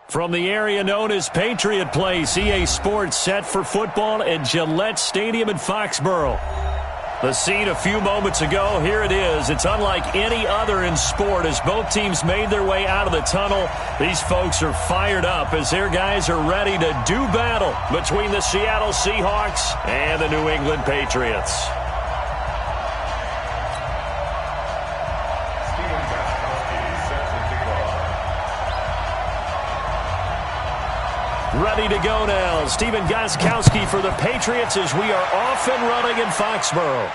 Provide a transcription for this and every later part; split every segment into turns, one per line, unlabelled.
From the area known as Patriot Place, EA Sports set for football at Gillette Stadium in Foxborough. The scene a few moments ago, here it is. It's unlike any other in sport as both teams made their way out of the tunnel. These folks are fired up as their guys are ready to do battle between the Seattle Seahawks and the New England Patriots. Ready to go now. Stephen Gostkowski for the Patriots as we are off and running in Foxborough.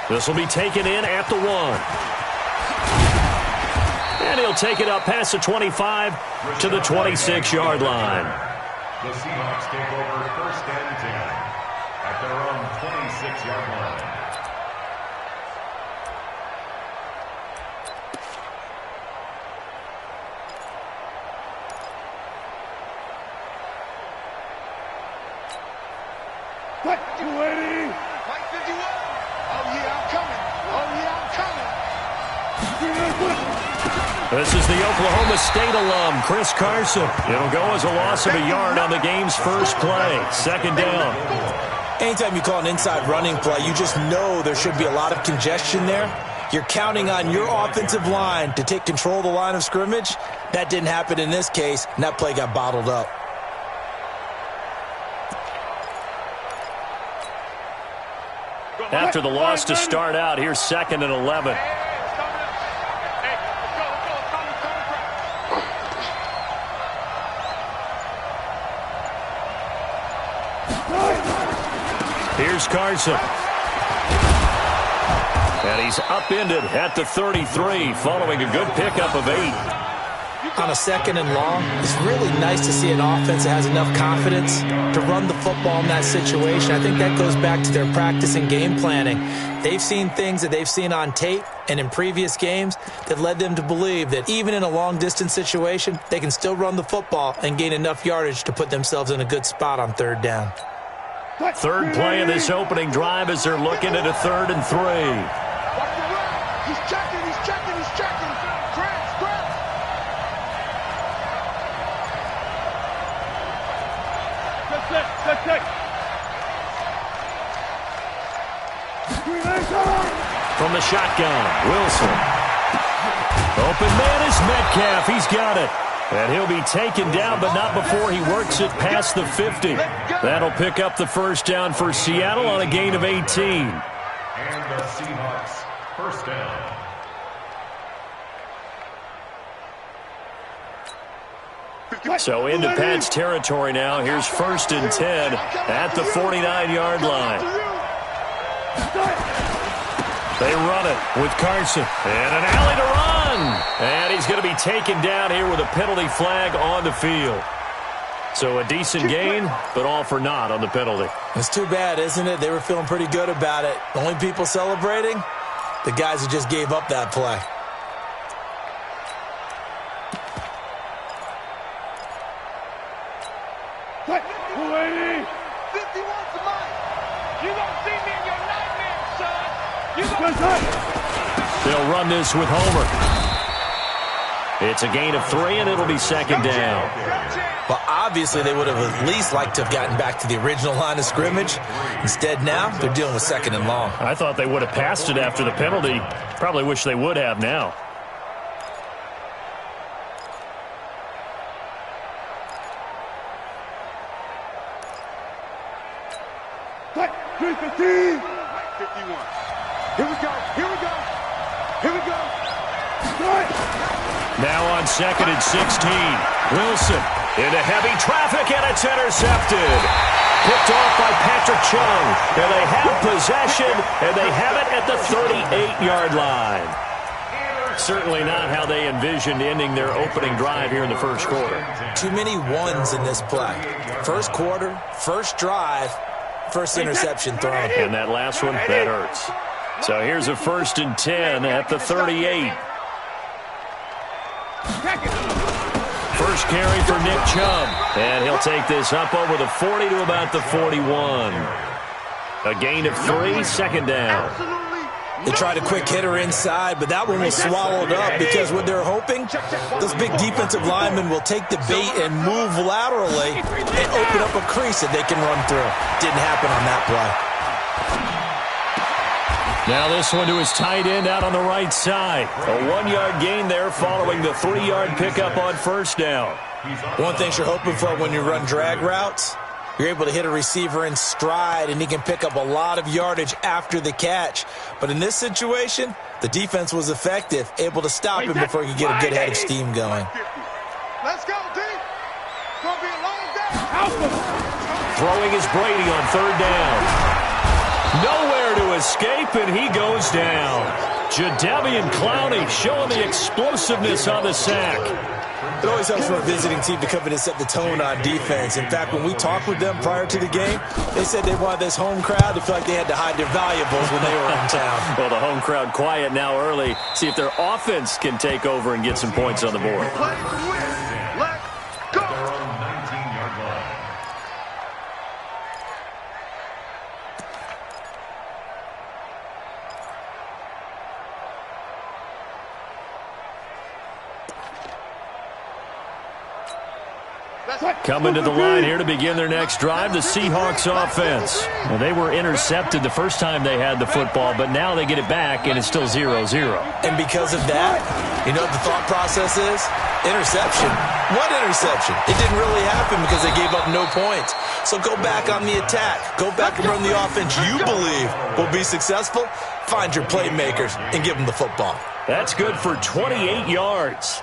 This will be taken in at the 1. And he'll take it up past the 25 to the 26-yard line.
The Seahawks take over 1st and 10 at their own 26-yard line.
What? 280. White 51. Oh, yeah, I'm coming. Oh, yeah, I'm coming.
This is the Oklahoma State alum, Chris Carson. It'll go as a loss of a yard on the game's first play. 2nd down.
Anytime you call an inside running play, you just know there should be a lot of congestion there. You're counting on your offensive line to take control of the line of scrimmage. That didn't happen in this case, and that play got bottled up.
After the loss to start out, here's 2nd and 11. Here's Carson. And he's upended at the 33, following a good pickup of 8.
On a 2nd and long, it's really nice to see an offense that has enough confidence to run the football in that situation. I think that goes back to their practice and game planning. They've seen things that they've seen on tape and in previous games that led them to believe that even in a long-distance situation, they can still run the football and gain enough yardage to put themselves in a good spot on 3rd down.
3rd play of this opening drive as they're looking at a 3rd and 3.
He's checking, he's checking, he's checking.
From the shotgun, Wilson. Open man is Metcalf. He's got it. And he'll be taken down, but not before he works it past the 50. That'll pick up the 1st down for Seattle on a gain of 18.
And the Seahawks 1st down.
So into Pat's territory now. Here's 1st and 10 at the 49-yard line. They run it with Carson. And an alley to run. And he's going to be taken down here with a penalty flag on the field. So a decent gain, but all for naught on the penalty.
It's too bad, isn't it? They were feeling pretty good about it. The only people celebrating, the guys who just gave up that play.
What? 280. 51's mine. You won't see me in your nightmares, son.
They'll run this with Homer. It's a gain of 3, and it'll be 2nd down.
Well, obviously, they would have at least liked to have gotten back to the original line of scrimmage. Instead, now, they're dealing with 2nd and long.
I thought they would have passed it after the penalty. Probably wish they would have now.
What? 315. 51. Here we go. Here we go. Here we go.
Now on 2nd and 16. Wilson into heavy traffic, and it's intercepted. Picked off by Patrick Chung. And they have possession, and they have it at the 38-yard line. Certainly not how they envisioned ending their opening drive here in the 1st quarter.
Too many ones in this play. 1st quarter, 1st drive, 1st interception thrown.
And that last one, that hurts. So here's a 1st and 10 at the 38. First carry for Nick Chubb. And he'll take this up over the 40 to about the 41. A gain of 3, 2nd down.
Absolutely
They tried a quick hitter inside, but that one was swallowed up because what they're hoping, those big defensive linemen will take the bait and move laterally and open up a crease that they can run through. Didn't happen on that play.
Now this one to his tight end out on the right side. A 1-yard gain there following the 3-yard pickup on first down.
One thing you're hoping for when you run drag routes, you're able to hit a receiver in stride, and he can pick up a lot of yardage after the catch. But in this situation, the defense was effective, able to stop him before he could get a good head of steam going.
Let's go, D. It's going to be a long day.
Throwing is Brady on third down. Nowhere to escape, and he goes down. Jadeveon Clowney showing the explosiveness on the sack.
It always helps for a visiting team to come in and set the tone on defense. In fact, when we talked with them prior to the game, they said they wanted this home crowd to feel like they had to hide their valuables when they were in town.
Well, the home crowd quiet now early. See if their offense can take over and get some points on the board.
Let's go.
Coming to the line here to begin their next drive, the Seahawks offense. Well, they were intercepted the first time they had the football, but now they get it back, and it's still 0-0.
And because of that, you know what the thought process is? Interception. What interception? It didn't really happen because they gave up no points. So go back on the attack. Go back and run the offense you believe will be successful. Find your playmakers and give them the football.
That's good for 28 yards.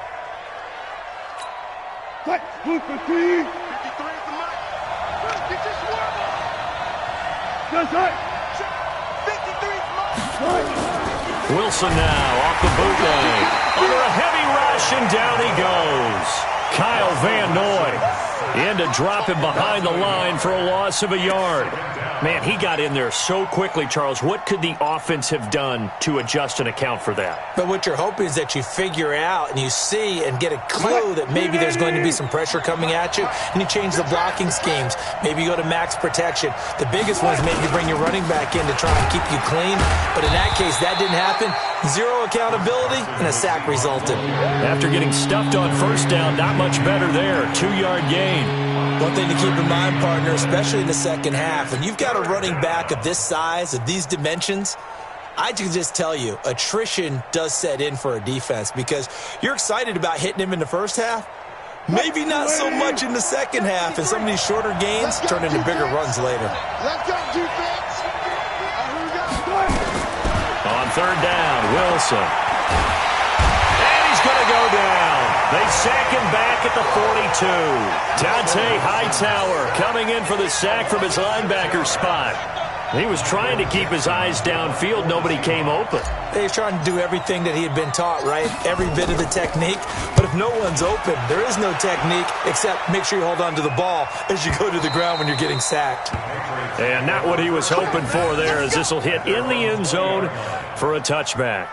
Blue 15. 53 is the mark. Get your swarm on. Yes, sir. 53 is mark.
Wilson now off the bootleg. Under a heavy rush, and down he goes. Kyle Van Noy in to drop him behind the line for a loss of a yard. Man, he got in there so quickly, Charles. What could the offense have done to adjust and account for that?
But what you're hoping is that you figure out and you see and get a clue that maybe there's going to be some pressure coming at you, and you change the blocking schemes. Maybe you go to max protection. The biggest one is maybe bring your running back in to try and keep you clean. But in that case, that didn't happen. Zero accountability, and a sack resulted.
After getting stuffed on first down, not much better there. 2-yard gain.
One thing to keep in mind, partner, especially in the second half, when you've got a running back of this size, of these dimensions, I can just tell you, attrition does set in for a defense because you're excited about hitting him in the first half. Maybe not so much in the second half, and some of these shorter gains turn into bigger runs later.
Let's go, defense.
On third down, Wilson. And he's going to go down. They sack him back at the 42. Dante Hightower coming in for the sack from his linebacker spot. He was trying to keep his eyes downfield. Nobody came open.
He's trying to do everything that he had been taught, right? Every bit of the technique. But if no one's open, there is no technique except make sure you hold on to the ball as you go to the ground when you're getting sacked.
And not what he was hoping for there, as this will hit in the end zone for a touchback.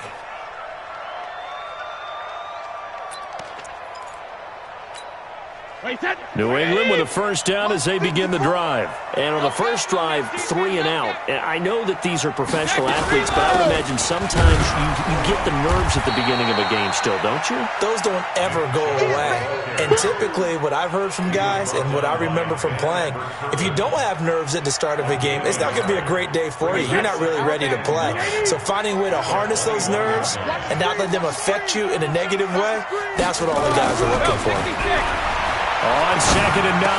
New England with a first down as they begin the drive. And on the first drive, 3 and out. And I know that these are professional athletes, but I would imagine sometimes you get the nerves at the beginning of a game still, don't you?
Those don't ever go away. And typically what I've heard from guys and what I remember from playing, if you don't have nerves at the start of a game, it's not going to be a great day for you. You're not really ready to play. So finding a way to harness those nerves and not let them affect you in a negative way, that's what all the guys are looking for.
On 2nd and 9,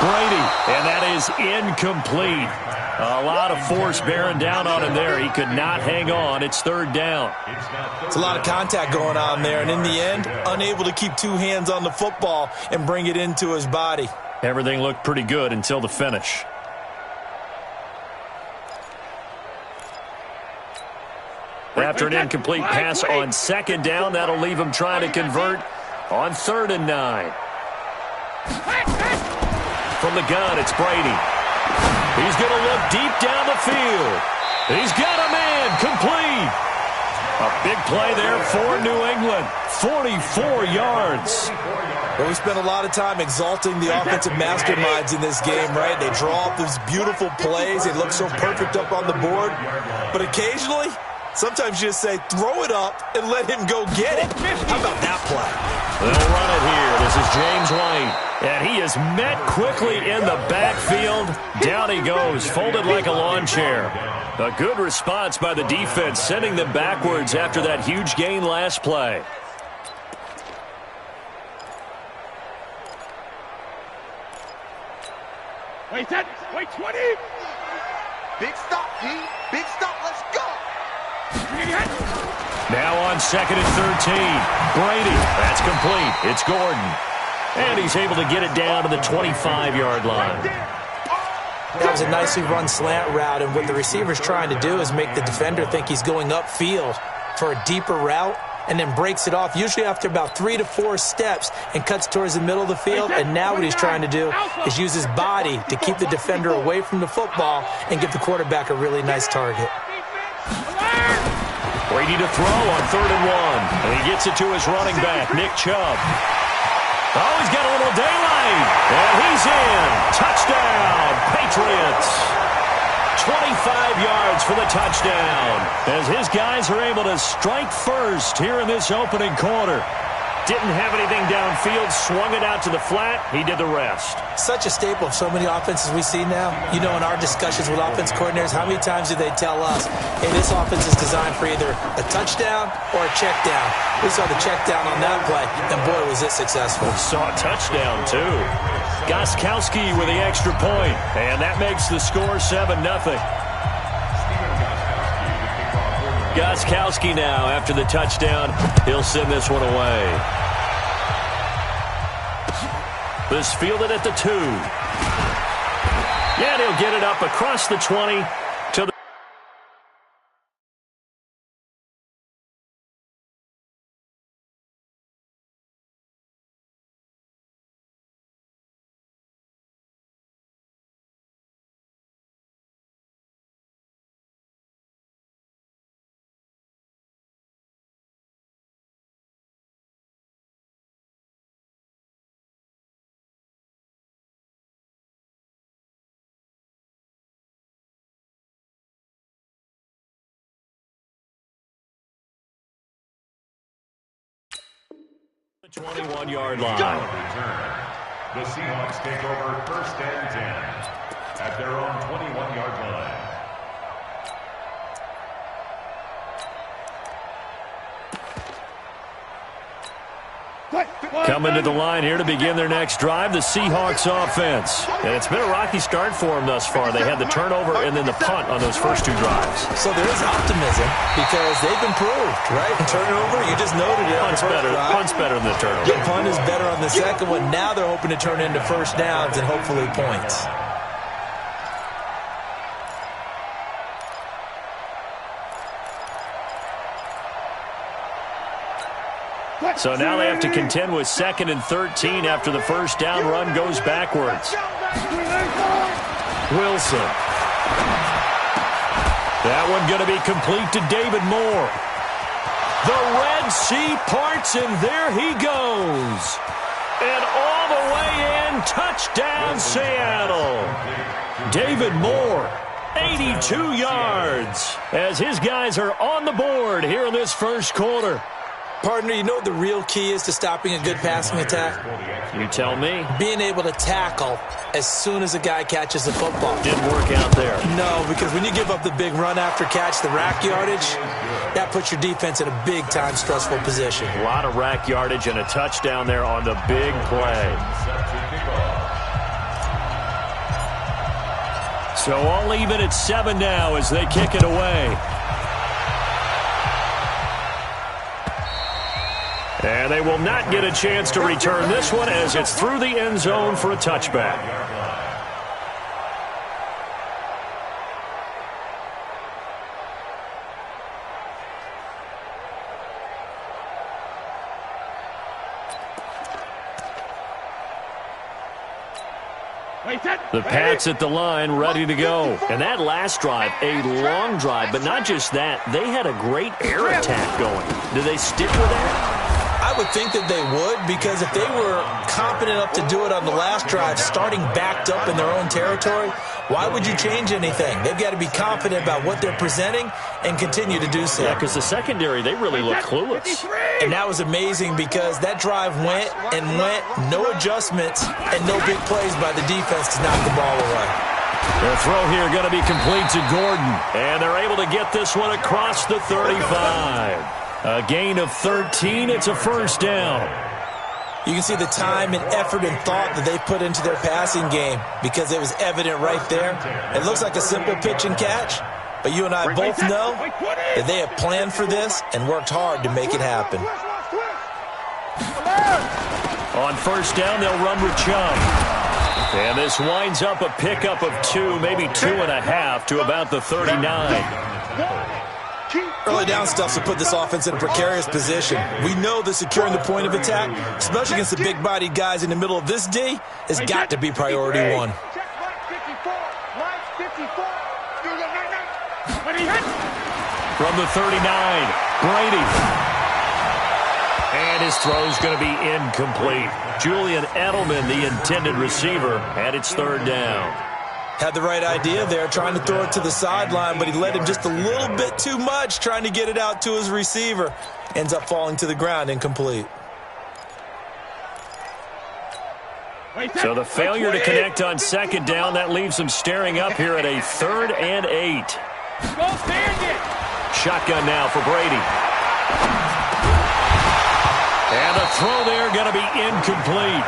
Brady, and that is incomplete. A lot of force bearing down on him there. He could not hang on. It's 3rd down.
It's a lot of contact going on there, and in the end, unable to keep 2 hands on the football and bring it into his body.
Everything looked pretty good until the finish. After an incomplete pass on 2nd down, that'll leave him trying to convert on 3rd and 9. From the gun, it's Brady. He's going to look deep down the field. He's got a man, complete. A big play there for New England. 44 yards.
Well, we spent a lot of time exalting the offensive masterminds in this game, right? They draw up these beautiful plays. They look so perfect up on the board. But occasionally, Sometimes you just say, throw it up and let him go get it. How about that play?
They'll run it here. This is James White. And he is met quickly in the backfield. Down he goes, folded like a lawn chair. A good response by the defense, sending them backwards after that huge gain last play.
Wait, 20.
Big stop, D. Big stop. Let's go.
Now on 2nd and 13. Brady. That's complete. It's Gordon. And he's able to get it down to the 25-yard line.
That was a nicely run slant route, and what the receiver's trying to do is make the defender think he's going upfield for a deeper route, and then breaks it off, usually after about 3 to 4 steps, and cuts towards the middle of the field. And now what he's trying to do is use his body to keep the defender away from the football and give the quarterback a really nice target.
Brady to throw on 3rd and 1. And he gets it to his running back, Nick Chubb. Oh, he's got a little daylight. And he's in. Touchdown, Patriots. 25 yards for the touchdown, as his guys are able to strike first here in this opening quarter. Didn't have anything downfield, swung it out to the flat. He did the rest.
Such a staple of so many offenses we see now. You know, in our discussions with offense coordinators, how many times do they tell us, hey, this offense is designed for either a touchdown or a check down. We saw the check down on that play, and boy, was it successful.
We saw a touchdown, too. Gostkowski with the extra point, and that makes the score 7-0. Gostkowski now, after the touchdown, he'll send this one away. This fielded at the 2. Yeah, he'll get it up across the 20 to the... The 21-yard line.
The Seahawks take over 1st and 10 at their own 21-yard line.
Coming to the line here to begin their next drive, the Seahawks offense. And it's been a rocky start for them thus far. They had the turnover and then the punt on those first 2 drives.
So there is optimism because they've improved, right? Turnover, you just noted it.
Punt's better than the turnover.
The punt is better on the second one. Now they're hoping to turn into first downs and hopefully points.
So now they have to contend with 2nd and 13 after the first down run goes backwards. Wilson. That one going to be complete to David Moore. The Red Sea parts, and there he goes. And all the way in, touchdown Seattle. David Moore, 82 yards, as his guys are on the board here in this first quarter.
Partner, you know what the real key is to stopping a good passing attack?
You tell me.
Being able to tackle as soon as a guy catches the football.
Didn't work out there.
No, because when you give up the big run after catch, the rack yardage, that puts your defense in a big-time stressful position.
A lot of rack yardage and a touchdown there on the big play. So all even at 7 now as they kick it away. And they will not get a chance to return this one as it's through the end zone for a touchback. The Pats at the line, ready to go. And that last drive, a long drive, but not just that. They had a great air attack going. Do they stick with that?
I would think that they would, because if they were competent enough to do it on the last drive, starting backed up in their own territory, Why would you change anything? They've got to be confident about what they're presenting and continue to do so.
Yeah, because the secondary, they really look clueless.
And that was amazing because that drive went and went, no adjustments, and no big plays by the defense to knock the ball away.
The throw here going to be complete to Gordon. And they're able to get this one across the 35. A gain of 13. It's a first down.
You can see the time and effort and thought that they put into their passing game because it was evident right there. It looks like a simple pitch and catch, but you and I both know that they have planned for this and worked hard to make it happen.
On first down, they'll run with Chubb. And this winds up a pickup of 2, maybe 2.5 to about the 39.
Early down stuff to put this offense in a precarious position. We know that securing the point of attack, especially against the big-bodied guys in the middle of this D, has got to be priority one.
From the 39, Brady. And his throw's going to be incomplete. Julian Edelman, the intended receiver, and it's third down.
Had the right idea there, trying to throw it to the sideline, but he led him just a little bit too much, trying to get it out to his receiver. Ends up falling to the ground, incomplete.
So the failure to connect on second down, that leaves him staring up here at a 3rd and 8. Shotgun now for Brady. And the throw there going to be incomplete.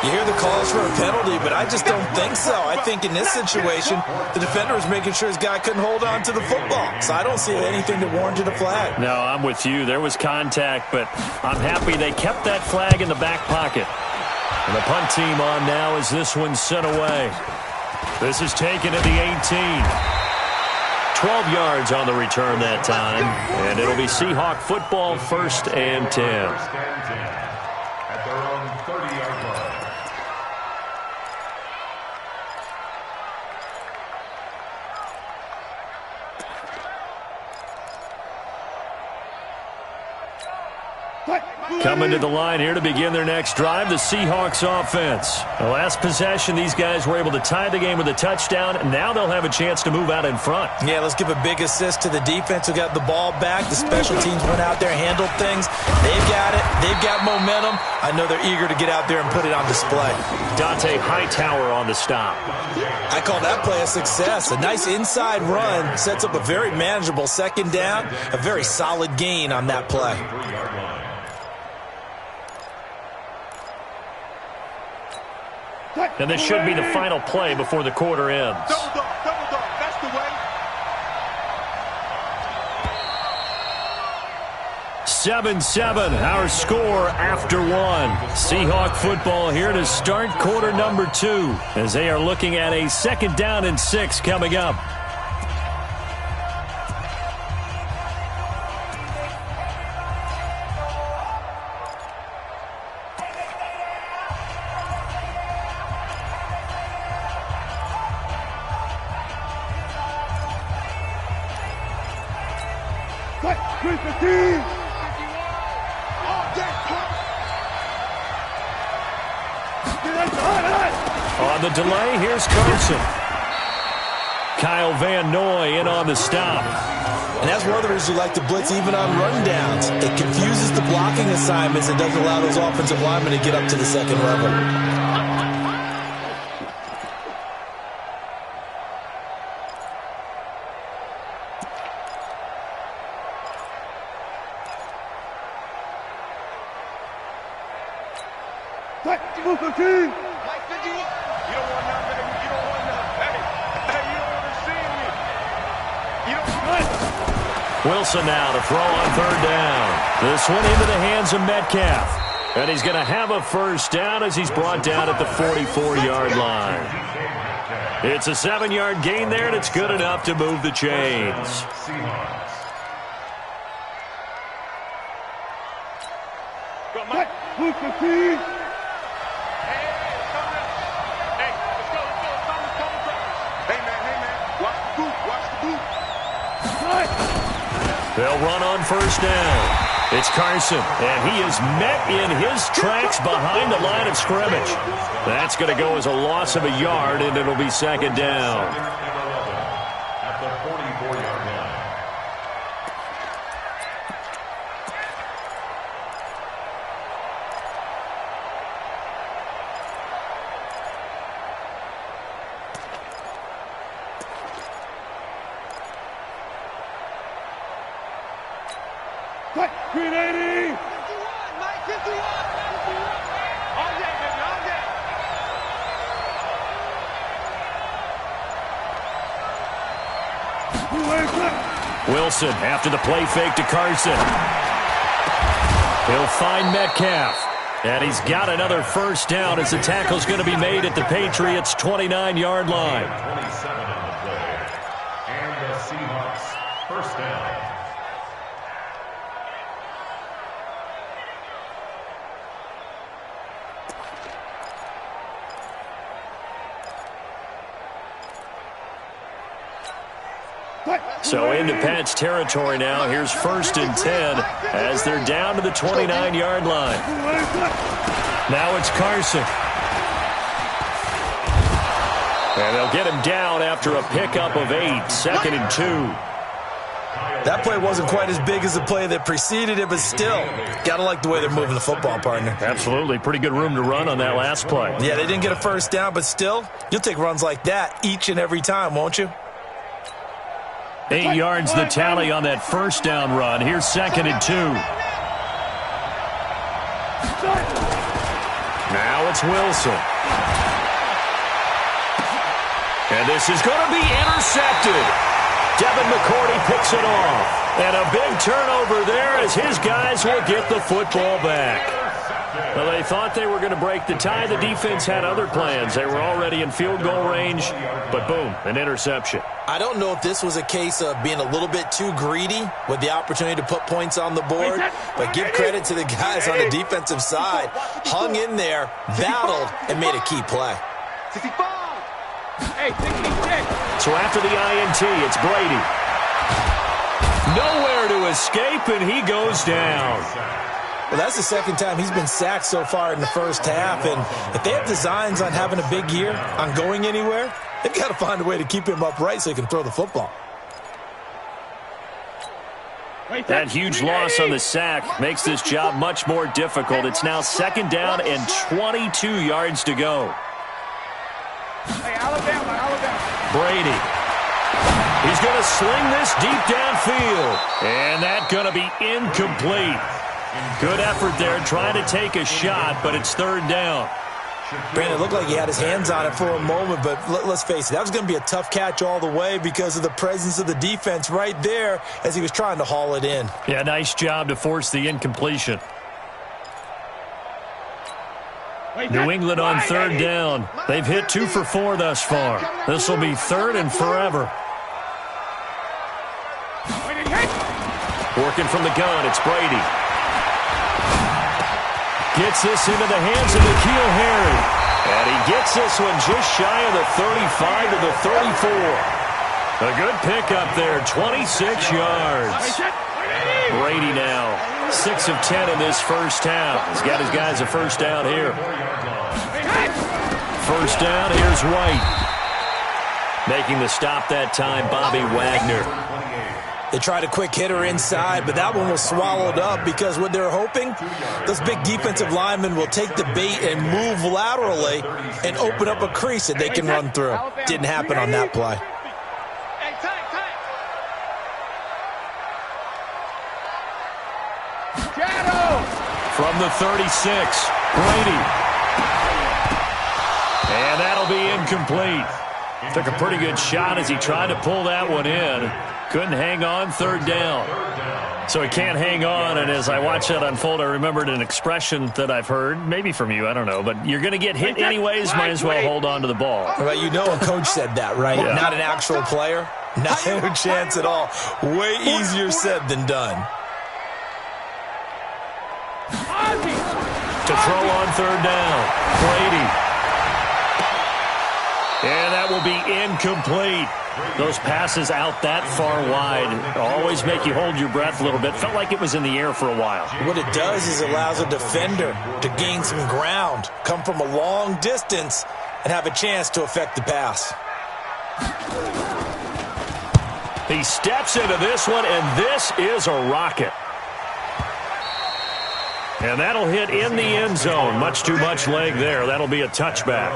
You hear the calls for a penalty, but I just don't think so. I think in this situation, the defender was making sure his guy couldn't hold on to the football. So I don't see anything that warranted a flag.
No, I'm with you. There was contact, but I'm happy they kept that flag in the back pocket. And the punt team on now as this one's sent away. This is taken at the 18. 12 yards on the return that time. And it'll be Seahawk football, 1st and 10.
At their own 30-yard line.
Coming to the line here to begin their next drive, the Seahawks offense. The last possession, these guys were able to tie the game with a touchdown, and now they'll have a chance to move out in front.
Yeah, let's give a big assist to the defense who got the ball back. The special teams went out there, handled things. They've got it. They've got momentum. I know they're eager to get out there and put it on display.
Dante Hightower on the stop.
I call that play a success. A nice inside run sets up a very manageable second down, a very solid gain on that play.
And this should be the final play before the quarter ends.
Double dog, that's the way.
7-7, our score after 1. Seahawk football here to start quarter number 2 as they are looking at a 2nd down and 6 coming up. On the delay, here's Carson. Kyle Van Noy in on the stop.
And that's one of the reasons you like to blitz even on rundowns. It confuses the blocking assignments and doesn't allow those offensive linemen to get up to the second level.
Wilson now to throw on 3rd down. This one into the hands of Metcalf. And he's going to have a first down as he's brought down at the 44-yard line. It's a 7-yard gain there, and it's good enough to move the chains. They'll run on first down. It's Carson, and he is met in his tracks behind the line of scrimmage. That's going to go as a loss of a yard, and it'll be second down.
At the 44-yard line.
Green 80!
51, Mike, 51! All day, baby, all day!
Wilson after the play fake to Carson. He'll find Metcalf. And he's got another first down as the tackle's going to be made at the Patriots' 29-yard line.
27 on the play. And the Seahawks first down.
So into Pat's territory now. Here's 1st and 10 as they're down to the 29-yard line. Now it's Carson. And they'll get him down after a pickup of 8, 2nd and 2.
That play wasn't quite as big as the play that preceded it, but still, got to like the way they're moving the football, partner.
Absolutely. Pretty good room to run on that last play.
Yeah, they didn't get a first down, but still, you'll take runs like that each and every time, won't you?
8 yards the tally on that first down run. Here's 2nd and 2. Now it's Wilson. And this is going to be intercepted. Devin McCourty picks it off. And a big turnover there as his guys will get the football back. Well, they thought they were going to break the tie. The defense had other plans. They were already in field goal range, but boom, an interception.
I don't know if this was a case of being a little bit too greedy with the opportunity to put points on the board, but give credit to the guys on the defensive side. Hung in there, battled, and made a key play.
65!
Hey, 66!
So after the INT, it's Brady. Nowhere to escape, and he goes down.
Well, that's the second time he's been sacked so far in the first half, and if they have designs on having a big year, on going anywhere, they've got to find a way to keep him upright so he can throw the football.
That huge loss on the sack makes this job much more difficult. It's now 2nd down and 22 yards to go.
Hey, Alabama.
Brady. He's going to sling this deep downfield. And that's going to be incomplete. Good effort there trying to take a shot, but it's 3rd down.
Brandon, it looked like he had his hands on it for a moment, but let's face it, that was going to be a tough catch all the way because of the presence of the defense right there as he was trying to haul it in.
Yeah, nice job to force the incompletion. New England on 3rd down. They've hit 2 for 4 thus far. This will be 3rd and forever. Working from the gun, it's Brady. Gets this into the hands of N'Keal Harry. And he gets this one just shy of the 35 to the 34. A good pickup there, 26 yards. Brady now, 6 of 10 in this first half. He's got his guys a first down here. First down, here's White. Making the stop that time, Bobby Wagner.
They tried a quick hitter inside, but that one was swallowed up because what they're hoping, those big defensive linemen will take the bait and move laterally and open up a crease that they can run through. Didn't happen on that play.
From the 36, Brady. And that'll be incomplete. Took a pretty good shot as he tried to pull that one in. Couldn't hang on, 3rd down. So he can't hang on, and as I watch that unfold, I remembered an expression that I've heard, maybe from you, I don't know, but you're going to get hit anyways, might as well hold on to the ball.
Well, you know a coach said that, right?
Yeah.
Not an actual player. Not a chance at all. Way easier said than done.
To throw on 3rd down, Brady. And that will be incomplete. Those passes out that far wide always make you hold your breath a little bit. Felt like it was in the air for a while.
What it does is it allows a defender to gain some ground, come from a long distance, and have a chance to affect the pass.
He steps into this one, and this is a rocket. And that'll hit in the end zone. Much too much leg there. That'll be a touchback.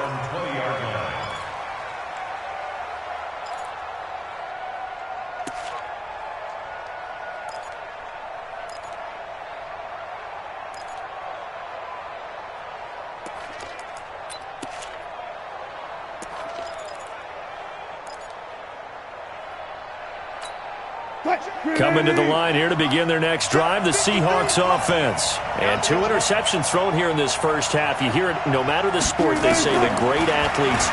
Coming to the line here to begin their next drive, the Seahawks offense. And 2 interceptions thrown here in this first half. You hear it, no matter the sport, they say the great athletes,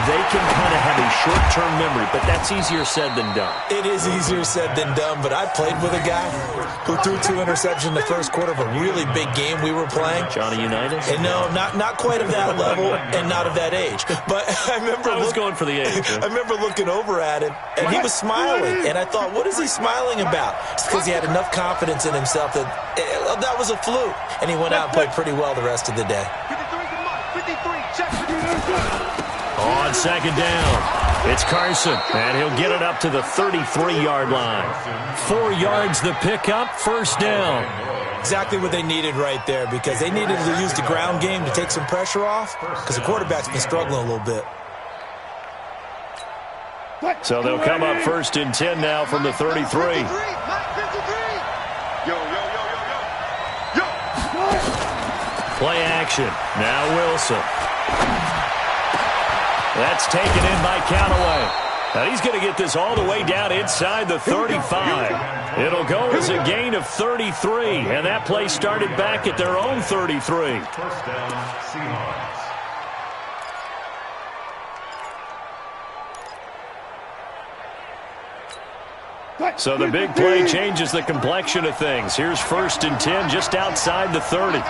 they can kind of have a short-term memory, but that's easier said than done.
It is easier said than done, but I played with a guy who threw 2 interceptions in the first quarter of a really big game we were playing.
Johnny Unitas?
And no, not quite of that level and not of that age. But I remember
I was going for the age.
I remember looking over at him, and he was smiling. And I thought, what is he smiling about? It's because he had enough confidence in himself that that was a fluke. And he went out and played pretty well the rest of the day.
53, check.
On second down, it's Carson, and he'll get it up to the 33-yard line. 4 yards the pickup, first down.
Exactly what they needed right there, because they needed to use the ground game to take some pressure off, because the quarterback's been struggling a little bit.
So they'll come up first and 10 now from the 33.
53. Yo.
Play action. Now Wilson. That's taken in by Callaway. And he's going to get this all the way down inside the 35. It'll go as a gain of 33. And that play started back at their own 33.
First down, Seahawks.
So the big play changes the complexion of things. Here's first and 10 just outside the 30.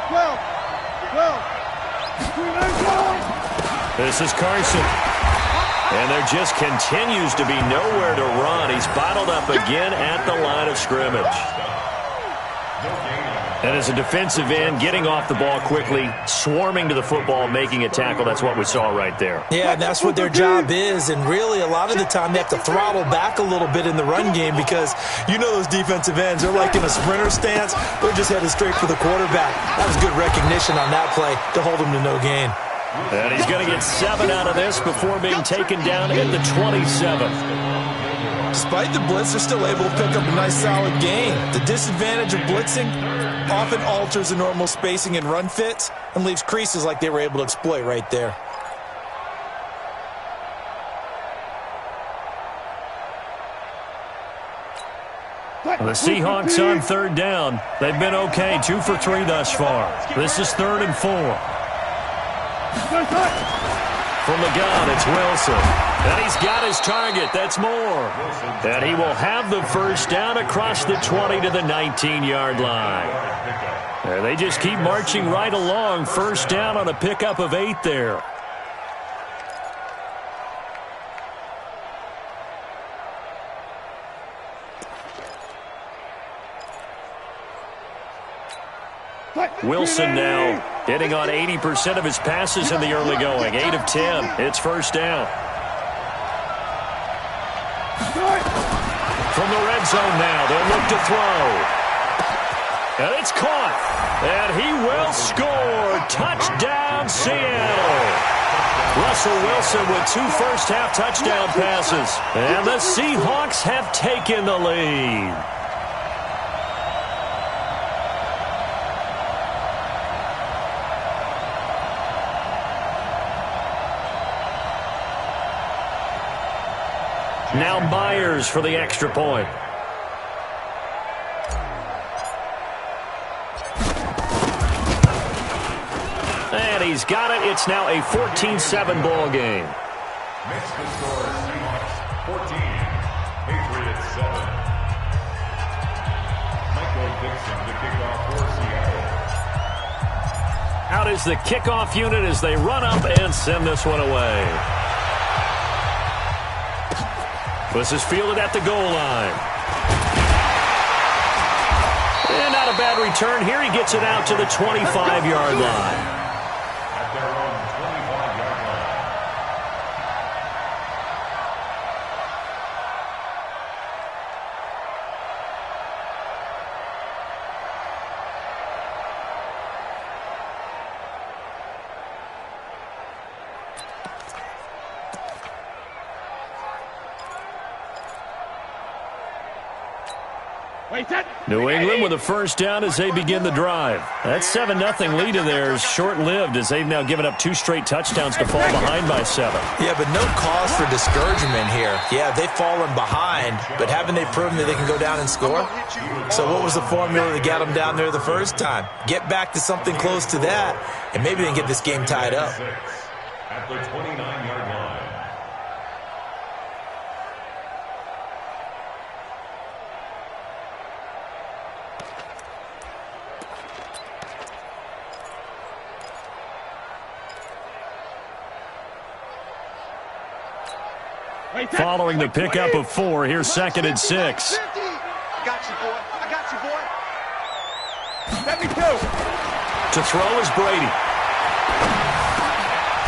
12.
This is Carson. And there just continues to be nowhere to run. He's bottled up again at the line of scrimmage. And as a defensive end, getting off the ball quickly, swarming to the football, making a tackle, that's what we saw right there.
Yeah, and that's what their job is. And really, a lot of the time, they have to throttle back a little bit in the run game because you know those defensive ends, they're like in a sprinter stance. They're just headed straight for the quarterback. That was good recognition on that play to hold him to no gain.
And he's going to get 7 out of this before being taken down at the 27.
Despite the blitz, they're still able to pick up a nice solid gain. The disadvantage of blitzing often alters the normal spacing and run fits and leaves creases like they were able to exploit right there.
The Seahawks on third down. They've been okay, 2 for 3 thus far. This is 3rd and 4. From the gun, it's Wilson. And he's got his target. That's Moore. And he will have the first down across the 20 to the 19-yard line. And they just keep marching right along. First down on a pickup of 8 there. Wilson now hitting on 80% of his passes in the early going. 8 of 10. It's first down. From the red zone now, they'll look to throw. And it's caught. And he will score. Touchdown, Seattle. Russell Wilson with 2 first-half touchdown passes. And the Seahawks have taken the lead. Now Myers for the extra point. And he's got it. It's now a 14-7 ball game.
Makes the score Seahawks 14, Patriots 7. Michael Dixon to kick off for Seattle.
Out is the kickoff unit as they run up and send this one away. This is fielded at the goal line. And not a bad return here. He gets it out to the 25-yard line.
At their own 25-yard line.
New England with a first down as they begin the drive. That 7-0 lead of theirs short-lived as they've now given up 2 straight touchdowns to fall behind by 7.
Yeah, but no cause for discouragement here. Yeah, they've fallen behind, but haven't they proven that they can go down and score? So what was the formula that got them down there the first time? Get back to something close to that, and maybe they can get this game tied up.
At the 29-yard line.
Following the pickup of 4, here's 2nd and 6.
I got you, boy. I got you, boy. Let me go.
To throw is Brady.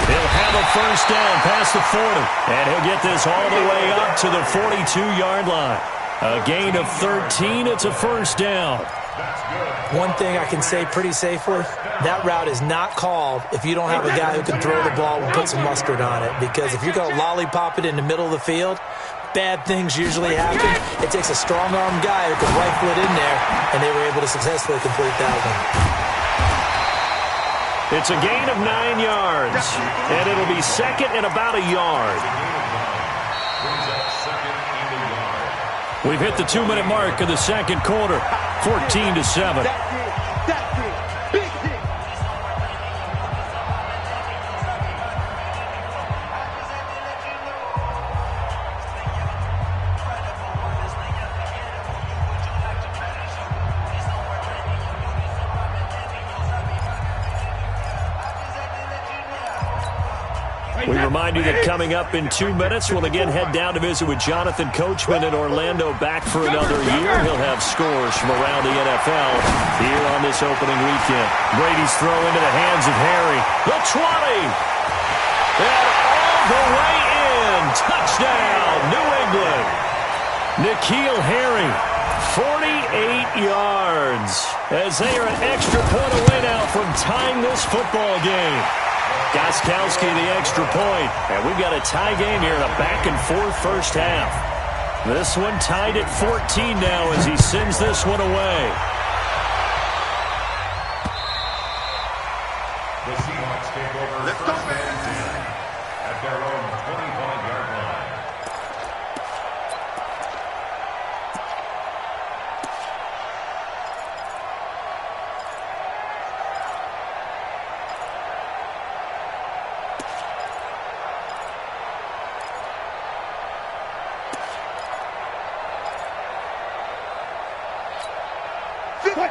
He'll have a first down past the 40. And he'll get this all the way up to the 42-yard line. A gain of 13. It's a first down.
One thing I can say pretty safely, that route is not called if you don't have a guy who can throw the ball and put some mustard on it. Because if you're going to lollipop it in the middle of the field, bad things usually happen. It takes a strong-arm guy who can rifle it in there, and they were able to successfully complete that one.
It's a gain of 9 yards, and it'll be 2nd and about a yard. We've hit the 2-minute mark of the second quarter, 14-7. We remind you that coming up in 2 minutes, we'll again head down to visit with Jonathan Coachman in Orlando, back for another year. He'll have scores from around the NFL here on this opening weekend. Brady's throw into the hands of Harry. The 20. And all the way in. Touchdown, New England. N'Keal Harry, 48 yards. As they are an extra point away now from tying this football game. Gostkowski the extra point, and we've got a tie game here in a back-and-forth first half. This one tied at 14 now as he sends this one away.
The Seahawks take over first and 10 at their own 25-yard line.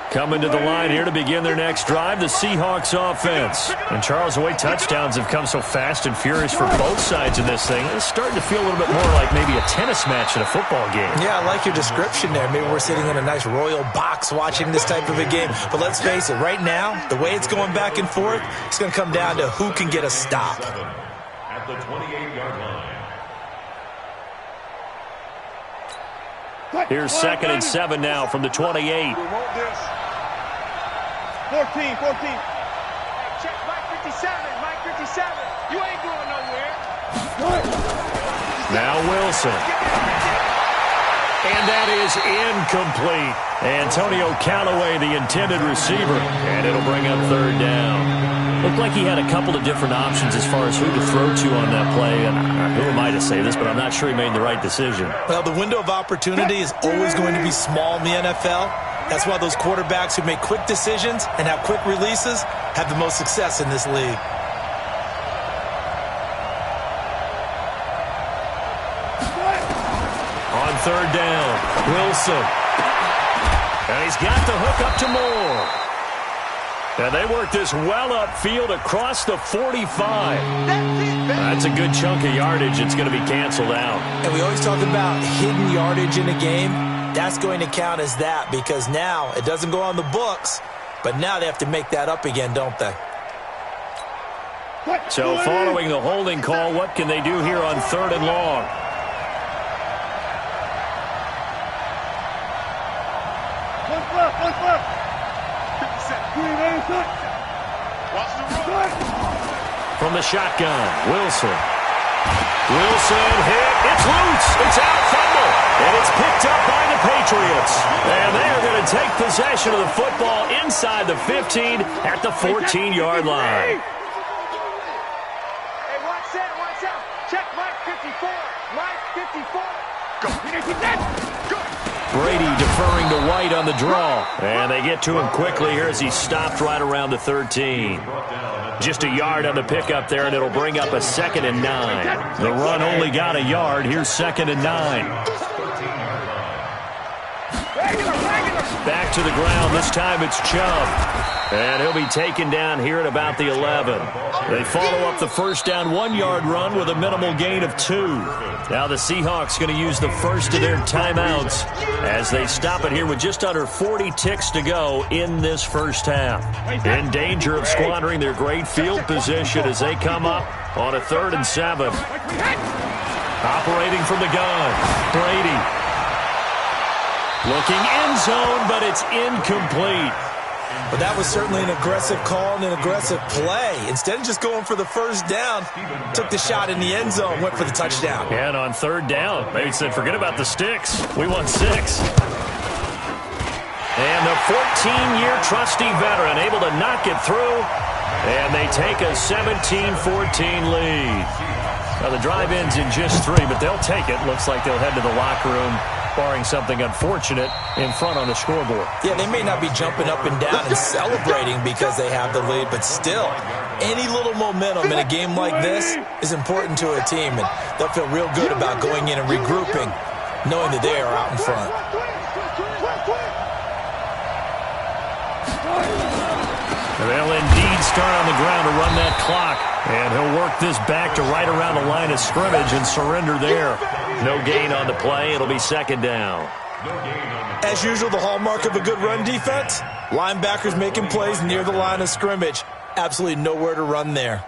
Coming to the line here to begin their next drive, the Seahawks offense. And Charles, the way touchdowns have come so fast and furious for both sides in this thing, it's starting to feel a little bit more like maybe a tennis match in a football game.
Yeah, I like your description there. Maybe we're sitting in a nice royal box watching this type of a game. But let's face it, right now, the way it's going back and forth, it's going to come down to who can get a stop.
At the 28-yard line.
Here's 2nd and 7 now from the 28.
14. Check Mike 57. Mike 57. You ain't going nowhere.
Now Wilson. And that is incomplete. Antonio Callaway, the intended receiver. And it'll bring up 3rd down. Looked like he had a couple of different options as far as who to throw to on that play. And who am I to say this, but I'm not sure he made the right decision.
Well, the window of opportunity is always going to be small in the NFL. That's why those quarterbacks who make quick decisions and have quick releases have the most success in this league.
On 3rd down, Wilson. And he's got the hook up to Moore. And they work this well upfield across the 45. That's a good chunk of yardage. It's going to be canceled out.
And we always talk about hidden yardage in a game. That's going to count as that because now it doesn't go on the books, but now they have to make that up again, don't they?
So following the holding call, what can they do here on 3rd and long?
What's left?
From the shotgun, Wilson. Wilson hit. It's loose. It's out, fumble. And it's picked up by the Patriots. And they are going to take possession of the football inside the 15 at the 14-yard line.
Hey, watch out. Check Mike 54. Mike 54. Go.
Brady deferring to White on the draw. And they get to him quickly here as he stopped right around the 13. Just a yard on the pickup there, and it'll bring up a 2nd and 9. The run only got a yard. Here's 2nd and 9. Back to the ground. This time it's Chubb. And he'll be taken down here at about the 11. They follow up the first down 1-yard run with a minimal gain of 2. Now the Seahawks going to use the first of their timeouts as they stop it here with just under 40 ticks to go in this first half. In danger of squandering their great field position as they come up on a 3rd and 7. Operating from the gun, Brady. Looking end zone, but it's incomplete.
But that was certainly an aggressive call and an aggressive play. Instead of just going for the first down, took the shot in the end zone, went for the touchdown.
And on 3rd down, they said, forget about the sticks. We want 6. And the 14-year trusty veteran able to knock it through. And they take a 17-14 lead. Now the drive ends in just 3, but they'll take it. Looks like they'll head to the locker room, barring something unfortunate in front on the scoreboard.
Yeah, they may not be jumping up and down and celebrating because they have the lead, but still, any little momentum in a game like this is important to a team, and they'll feel real good about going in and regrouping, knowing that they are out in front.
They'll indeed start on the ground to run that clock, and he'll work this back to right around the line of scrimmage and surrender there. No gain on the play. It'll be 2nd down.
As usual, the hallmark of a good run defense, linebackers making plays near the line of scrimmage. Absolutely nowhere to run there.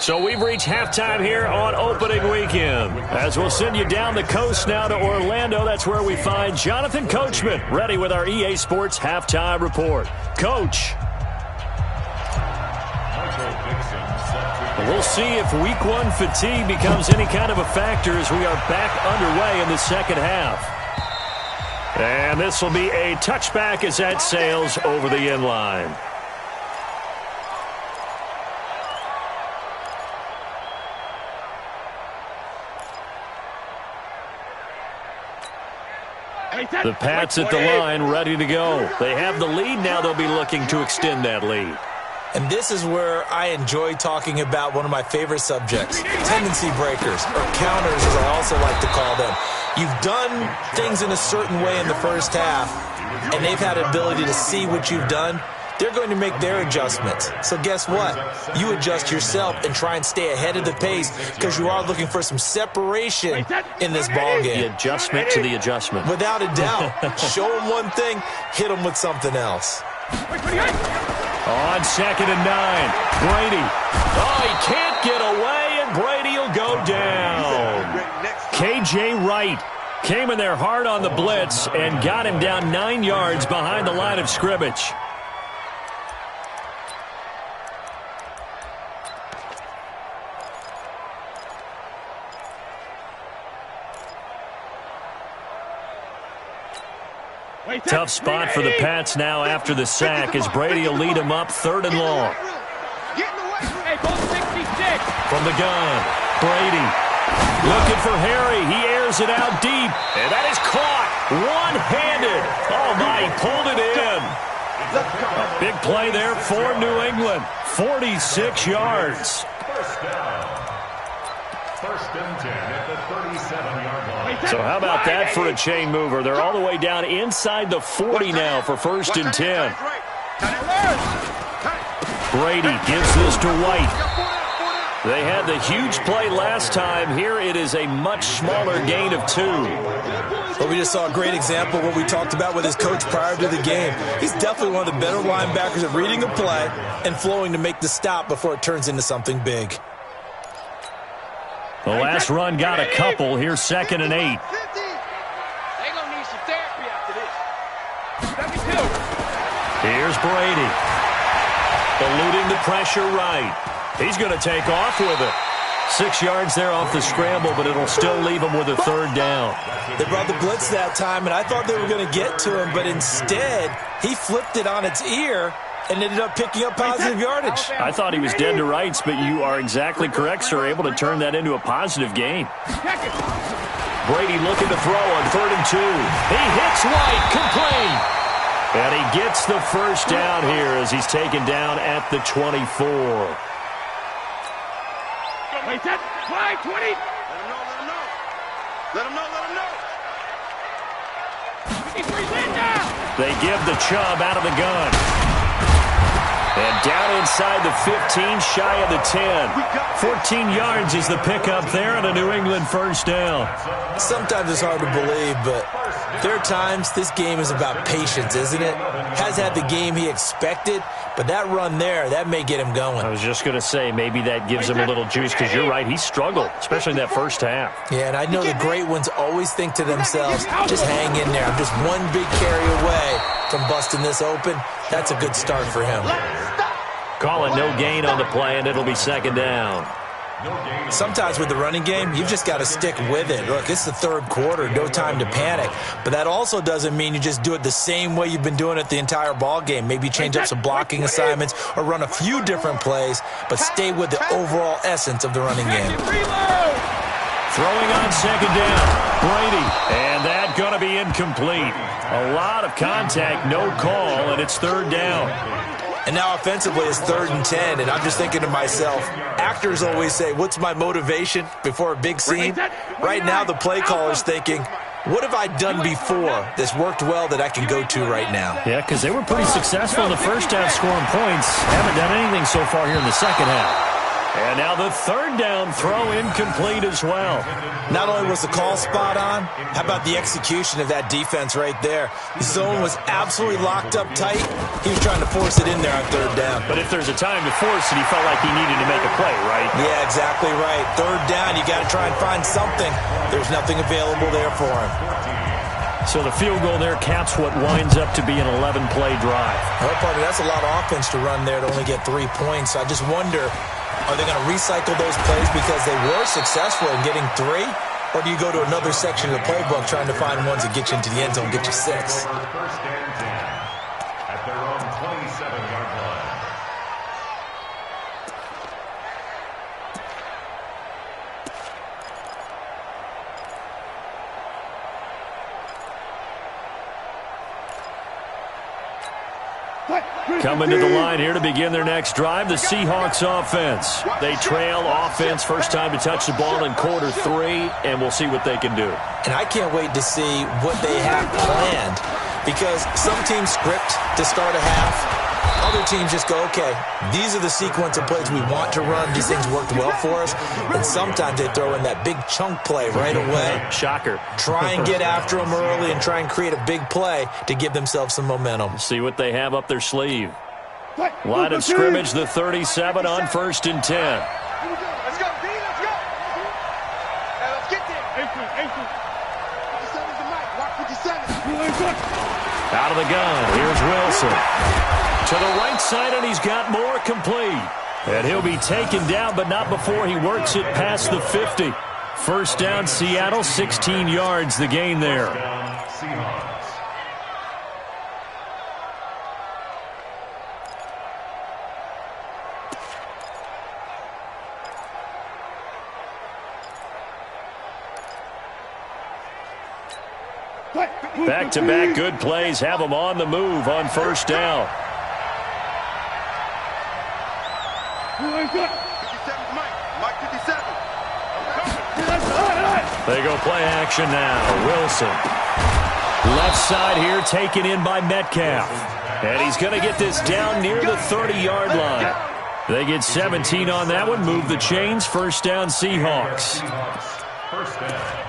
So we've reached halftime here on opening weekend. As we'll send you down the coast now to Orlando, that's where we find Jonathan Coachman ready with our EA Sports halftime report. Coach. We'll see if week 1 fatigue becomes any kind of a factor as we are back underway in the second half. And this will be a touchback as that sails over the end line. The Pats at the line, ready to go. They have the lead now. They'll be looking to extend that lead.
And this is where I enjoy talking about one of my favorite subjects, tendency breakers, or counters as I also like to call them. You've done things in a certain way in the first half, and they've had an ability to see what you've done. They're going to make their adjustments. So guess what? You adjust yourself and try and stay ahead of the pace because you are looking for some separation in this ball game.
The adjustment to the adjustment.
Without a doubt. Show them one thing, hit them with something else.
On 2nd and 9, Brady. Oh, he can't get away, and Brady will go down. K.J. Wright came in there hard on the blitz and got him down 9 yards behind the line of scrimmage. Tough spot for the Pats now after the sack as Brady will lead them up 3rd and long. From the gun, Brady looking for Harry. He airs it out deep, and that is caught one-handed. Oh, my, he pulled it in. A big play there for New England. 46 yards.
First down. First and 10 at the 37-yard line.
So how about that for a chain mover? They're all the way down inside the 40 now for first and 10. Brady gives this to White. They had the huge play last time. Here it is a much smaller gain of 2.
Well, we just saw a great example of what we talked about with his coach prior to the game. He's definitely one of the better linebackers at reading a play and flowing to make the stop before it turns into something big.
The last run got a couple. Here's 2nd and 8.
They gonna need some therapy after this.
Here's Brady. Eluding the pressure right. He's going to take off with it. 6 yards there off the scramble, but it'll still leave him with a 3rd down.
They brought the blitz that time, and I thought they were going to get to him, but instead, he flipped it on its ear and ended up picking up positive yardage.
I thought he was dead to rights, but you are exactly correct, sir. Able to turn that into a positive gain. Brady looking to throw on 3rd and 2. He hits White, complete. And he gets the first down here as he's taken down at the 24.
Wait, that play, 20. Let him know, let him know. Let him know, let him know. 53's in now.
They give the Chubb out of the gun. And down inside the 15, shy of the 10. 14 yards is the pickup there and a New England first down.
Sometimes it's hard to believe, but there are times this game is about patience, isn't it? Has had the game he expected, but that run there, that may get him going.
I was just going to say, maybe that gives him a little juice, because you're right, he struggled, especially in that first half.
Yeah, and I know the great ones always think to themselves, just hang in there. I'm just one big carry away from busting this open. That's a good start for him.
Call it no gain on the play, and it'll be 2nd down.
Sometimes with the running game, you've just got to stick with it. Look, it's the 3rd quarter, no time to panic. But that also doesn't mean you just do it the same way you've been doing it the entire ball game. Maybe change up some blocking assignments or run a few different plays, but stay with the overall essence of the running game.
Throwing on 2nd down, Brady, and that going to be incomplete. A lot of contact, no call, and it's 3rd down.
And now offensively it's 3rd and 10, and I'm just thinking to myself, actors always say, what's my motivation before a big scene? Right now the play caller's thinking, what have I done before that's worked well that I can go to right now?
Yeah, because they were pretty successful in the first half scoring points. Haven't done anything so far here in the second half. And now the 3rd down throw incomplete as well.
Not only was the call spot on, how about the execution of that defense right there? The zone was absolutely locked up tight. He was trying to force it in there on 3rd down.
But if there's a time to force it, he felt like he needed to make a play, right?
Yeah, exactly right. 3rd down, you got to try and find something. There's nothing available there for him.
So the field goal there caps what winds up to be an 11-play drive.
Well, partner, that's a lot of offense to run there to only get 3 points. I just wonder, are they going to recycle those plays because they were successful in getting 3? Or do you go to another section of the playbook trying to find ones that get you into the end zone, get you 6?
First and 10 at their own 27-yard line.
Coming to the line here to begin their next drive, the Seahawks offense. They trail offense first time to touch the ball in quarter 3, and we'll see what they can do.
And I can't wait to see what they have planned, because some teams script to start a half. Other teams just go, okay, these are the sequence of plays we want to run. These things worked well for us. And sometimes they throw in that big chunk play right away.
Shocker.
Try and get after them early and try and create a big play to give themselves some momentum.
See what they have up their sleeve. Line of scrimmage, the 37 on 1st and 10.
Let's go, D, let's go. Hey, let's get there. 57's the mic. Watch 57.
Out of the gun, here's Wilson. To the right side, and he's got more complete. And he'll be taken down, but not before he works it past the 50. First down, Seattle, 16 yards, the gain there.
Seahawks.
Back-to-back good plays have them on the move on first down.
57's Mike 57.
They go play action now. Wilson. Left side here taken in by Metcalf. And he's going to get this down near the 30-yard line. They get 17 on that one. Move the chains. First down, Seahawks.
First down.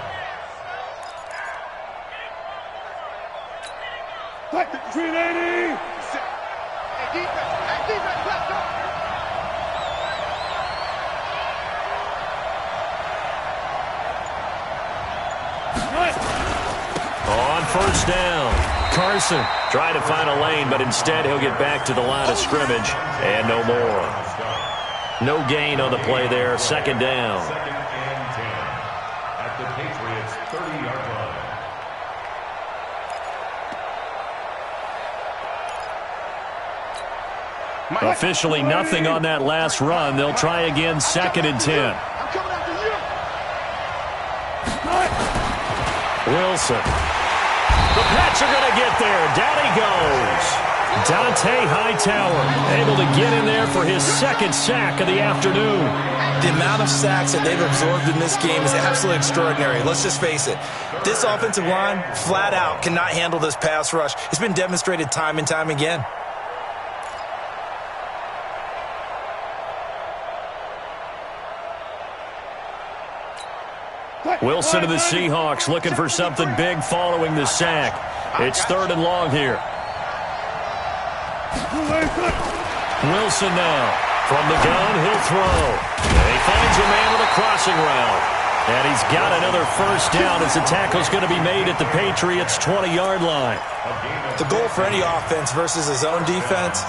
On first down, Carson trying to find a lane, but instead he'll get back to the line of scrimmage and no more. No gain on the play there. Second down.
Second and 10 at the Patriots' 30-yard line.
Officially nothing on that last run. They'll try again, second and 10.
I'm coming after you.
Wilson. The Pats are going to get there. Down he goes. Dante Hightower able to get in there for his second sack of the afternoon.
The amount of sacks that they've absorbed in this game is absolutely extraordinary. Let's just face it. This offensive line, flat out, cannot handle this pass rush. It's been demonstrated time and time again.
Wilson to the Seahawks looking for something big following the sack. It's third and long here. Wilson now. From the gun, he'll throw. And he finds a man with a crossing route. And he's got another first down as the tackle's going to be made at the Patriots' 20-yard line.
The goal for any offense versus his own defense,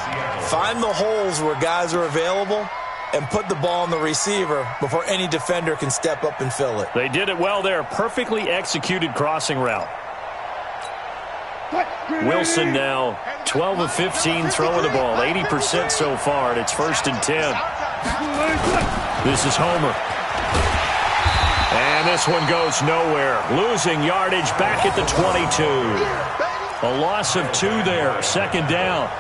find the holes where guys are available and put the ball on the receiver before any defender can step up and fill it.
They did it well there. Perfectly executed crossing route. Wilson now 12 of 15 throwing the ball. 80% so far, and it's first and 10. This is Homer. And this one goes nowhere. Losing yardage back at the 22. A loss of 2 there. Second down.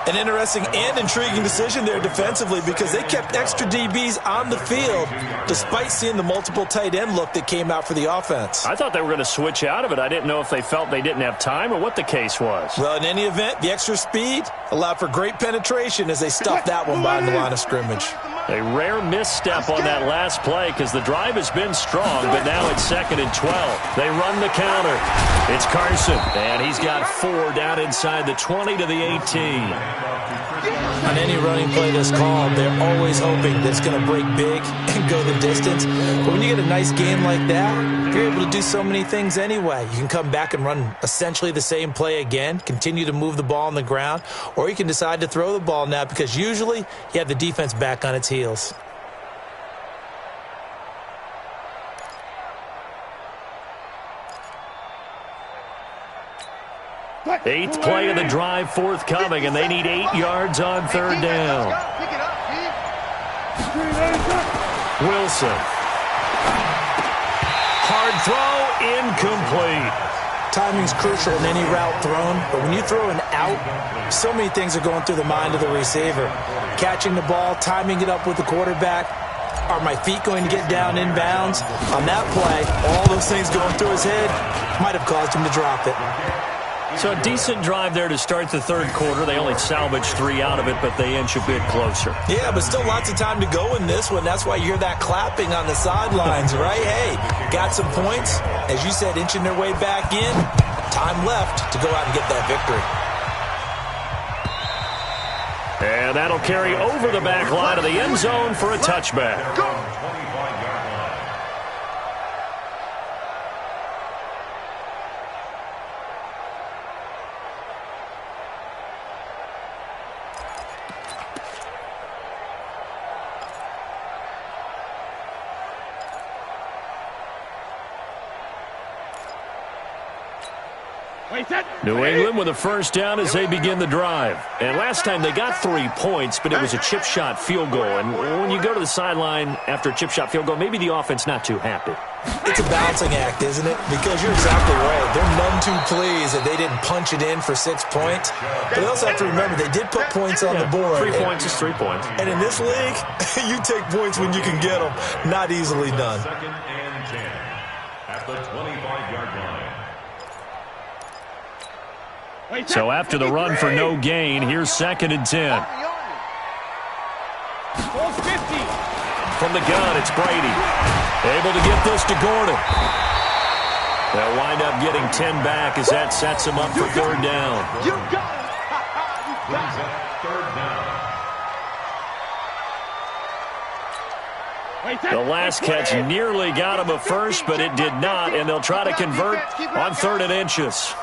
An interesting and intriguing decision there defensively because they kept extra DBs on the field despite seeing the multiple tight end look that came out for the offense.
I thought they were going to switch out of it. I didn't know if they felt they didn't have time or what the case was.
Well, in any event, the extra speed allowed for great penetration as they stuffed that one behind the line of scrimmage.
A rare misstep on that last play because the drive has been strong, but now it's second and 12. They run the counter. It's Carson, and he's got 4 down inside the 20 to the 18.
On any running play that's called, they're always hoping that it's going to break big and go the distance. But when you get a nice game like that, you're able to do so many things anyway. You can come back and run essentially the same play again, continue to move the ball on the ground, or you can decide to throw the ball now because usually you have the defense back on its heels.
Eighth play of the drive forthcoming, and they need 8 yards on third down. Wilson. Hard throw, incomplete.
Timing's crucial in any route thrown, but when you throw an out, so many things are going through the mind of the receiver. Catching the ball, timing it up with the quarterback. Are my feet going to get down inbounds? On that play, all those things going through his head might have caused him to drop it.
So a decent drive there to start the third quarter. They only salvaged 3 out of it, but they inch a bit closer.
Yeah, but still lots of time to go in this one. That's why you hear that clapping on the sidelines, right? Hey, got some points. As you said, inching their way back in. Time left to go out and get that victory.
And that'll carry over the back line of the end zone for a touchback. New England with a first down as they begin the drive. And last time they got 3 points, but it was a chip shot field goal. And when you go to the sideline after a chip shot field goal, maybe the offense not too happy.
It's a balancing act, isn't it? Because you're exactly right. They're none too pleased that they didn't punch it in for 6 points. But they also have to remember they did put points on the board.
3 points is 3 points.
And in this league, you take points when you can get them. Not easily done.
Second and 10 at the 25-yard line.
So after the run for no gain, here's second and 10. From the gun, it's Brady. Able to get this to Gordon. They'll wind up getting 10 back as that sets him up for third down.
You got it.
Brings up third down.
The last catch nearly got him a first, but it did not, and they'll try to convert on 3rd and inches.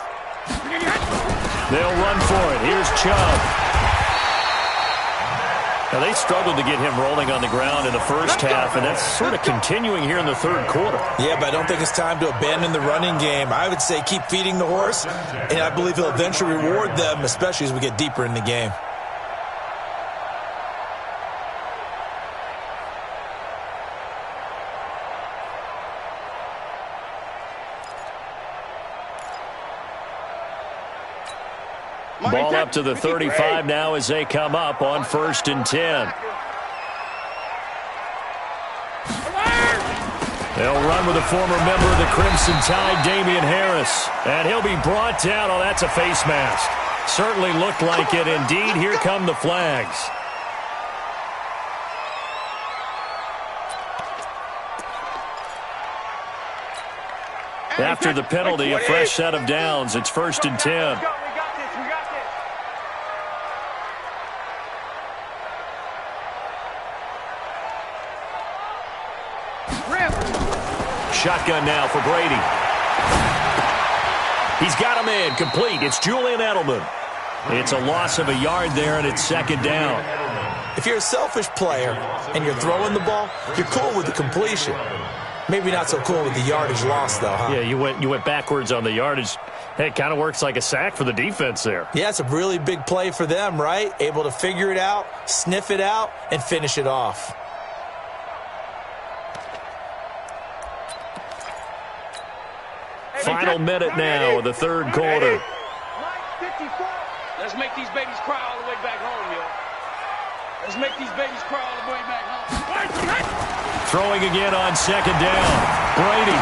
They'll run for it. Here's Chubb. Now, they struggled to get him rolling on the ground in the first half, and that's sort of continuing here in the third quarter.
Yeah, but I don't think it's time to abandon the running game. I would say keep feeding the horse, and I believe he'll eventually reward them, especially as we get deeper in the game.
Ball up to the 35 now as they come up on 1st and 10. They'll run with a former member of the Crimson Tide, Damian Harris. And he'll be brought down. Oh, that's a face mask. Certainly looked like it. Indeed, here come the flags. After the penalty, a fresh set of downs. It's 1st and 10. Shotgun now for Brady. He's got him in. Complete. It's Julian Edelman. It's a loss of a yard there, and it's 2nd down.
If you're a selfish player and you're throwing the ball, you're cool with the completion. Maybe not so cool with the yardage loss, though, huh?
Yeah, you went backwards on the yardage. Hey, it kind of works like a sack for the defense there.
Yeah, it's a really big play for them, right? Able to figure it out, sniff it out, and finish it off.
Final minute now of the third quarter.
Let's make these babies cry all the way back home, yo. Let's make these babies cry all the way back home.
Throwing again on 2nd down. Brady.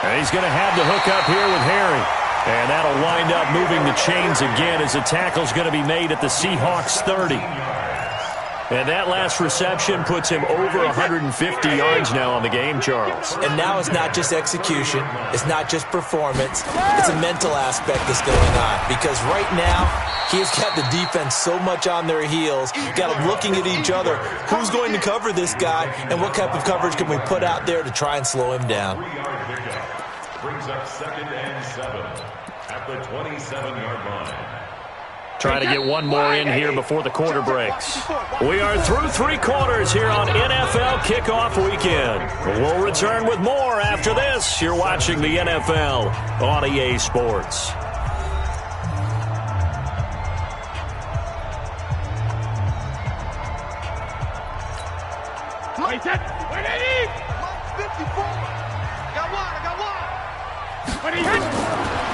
And he's going to have the hook up here with Harry. And that'll wind up moving the chains again as the tackle's going to be made at the Seahawks 30. And that last reception puts him over 150 yards now on the game, Charles.
And now it's not just execution. It's not just performance. It's a mental aspect that's going on. Because right now, he has got the defense so much on their heels. Got them looking at each other. Who's going to cover this guy? And what type of coverage can we put out there to try and slow him down?
3-yard pickup. Brings up 2nd and 7 at the 27-yard line.
Trying to get one more in here before the quarter breaks. We are through 3 quarters here on NFL Kickoff Weekend. We'll return with more after this. You're watching the NFL on EA Sports.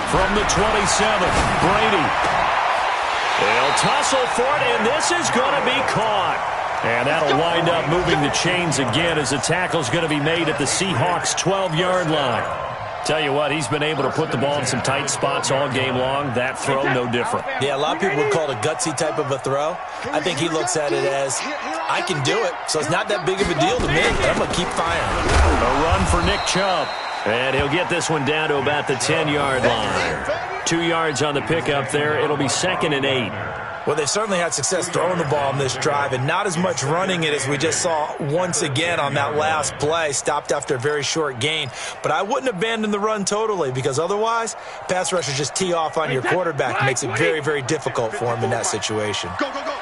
From the 27, Brady. They'll tussle for it, and this is going to be caught. And that'll wind up moving the chains again as the tackle's going to be made at the Seahawks' 12-yard line. Tell you what, he's been able to put the ball in some tight spots all game long. That throw, no different.
Yeah, a lot of people would call it a gutsy type of a throw. I think he looks at it as, I can do it, so it's not that big of a deal to me, but I'm going to keep firing.
A run for Nick Chubb. And he'll get this one down to about the 10-yard line. 2 yards on the pickup there. It'll be 2nd and 8.
Well, they've certainly had success throwing the ball on this drive, and not as much running it as we just saw once again on that last play. Stopped after a very short gain. But I wouldn't abandon the run totally, because otherwise, pass rushers just tee off on your quarterback. It makes it very, very difficult for him in that situation.
Go, go, go.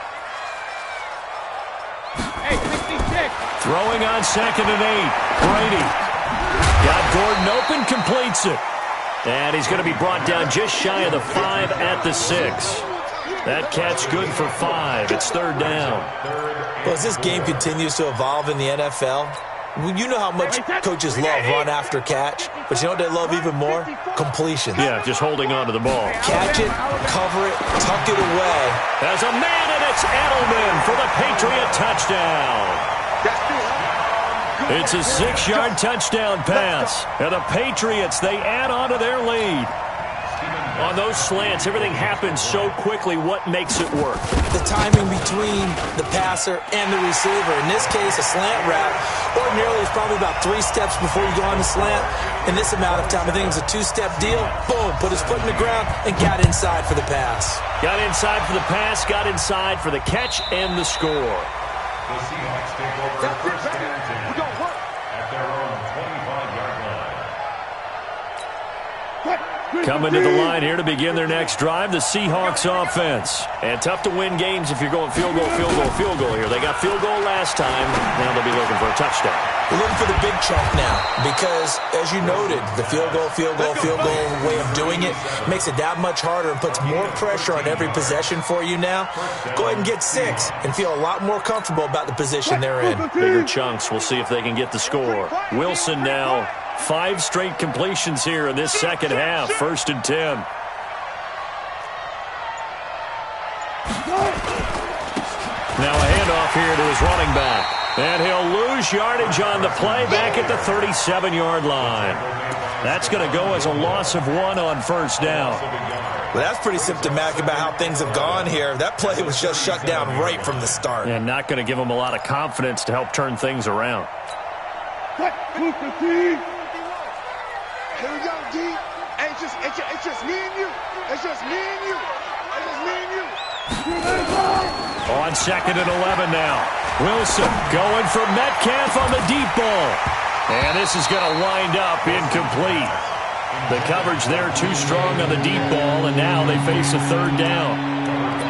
Throwing on 2nd and 8. Brady. Got Gordon open, completes it. And he's going to be brought down just shy of the 5 at the 6. That catch good for 5. It's third down.
Well, as this game continues to evolve in the NFL, you know how much coaches love run after catch, but you know what they love even more? Completion.
Yeah, just holding on to the ball.
Catch it, cover it, tuck it away.
There's a man, and it's Edelman for the Patriot touchdown. It's a 6-yard touchdown pass. And the Patriots, they add on to their lead. On those slants, everything happens so quickly. What makes it work?
The timing between the passer and the receiver. In this case, a slant route. Ordinarily, it's probably about 3 steps before you go on the slant. In this amount of time, I think it was a 2-step deal. Boom, put his foot in the ground and got inside for the pass.
Got inside for the pass, got inside for the catch and the score.
The Seahawks take over first and 10 at their own 25-yard line.
Coming to the line here to begin their next drive, the Seahawks offense. And tough to win games if you're going field goal, field goal, field goal here. They got field goal last time. Now they'll be looking for a touchdown.
We're looking for the big chunk now because, as you noted, the field goal way of doing it makes it that much harder and puts more pressure on every possession for you now. Go ahead and get 6 and feel a lot more comfortable about the position they're in.
Bigger chunks. We'll see if they can get the score. Wilson now 5 straight completions here in this second half. First and 10. Now a handoff here to his running back. And he'll lose yardage on the play back at the 37-yard line. That's going to go as a loss of 1 on first down.
Well, that's pretty symptomatic about how things have gone here. That play was just shut down right from the start.
And not going to give him a lot of confidence to help turn things around.
Here we go, D. Hey, it's just me and you. It's just me and you. It's just me and you.
On second and 11 now. Wilson going for Metcalf on the deep ball. And this is going to wind up incomplete. The coverage there too strong on the deep ball, and now they face a third down.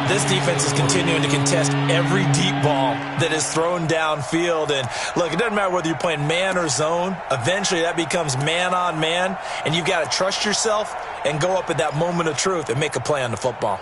This defense is continuing to contest every deep ball that is thrown downfield. And look, it doesn't matter whether you're playing man or zone. Eventually that becomes man on man, and you've got to trust yourself and go up at that moment of truth and make a play on the football.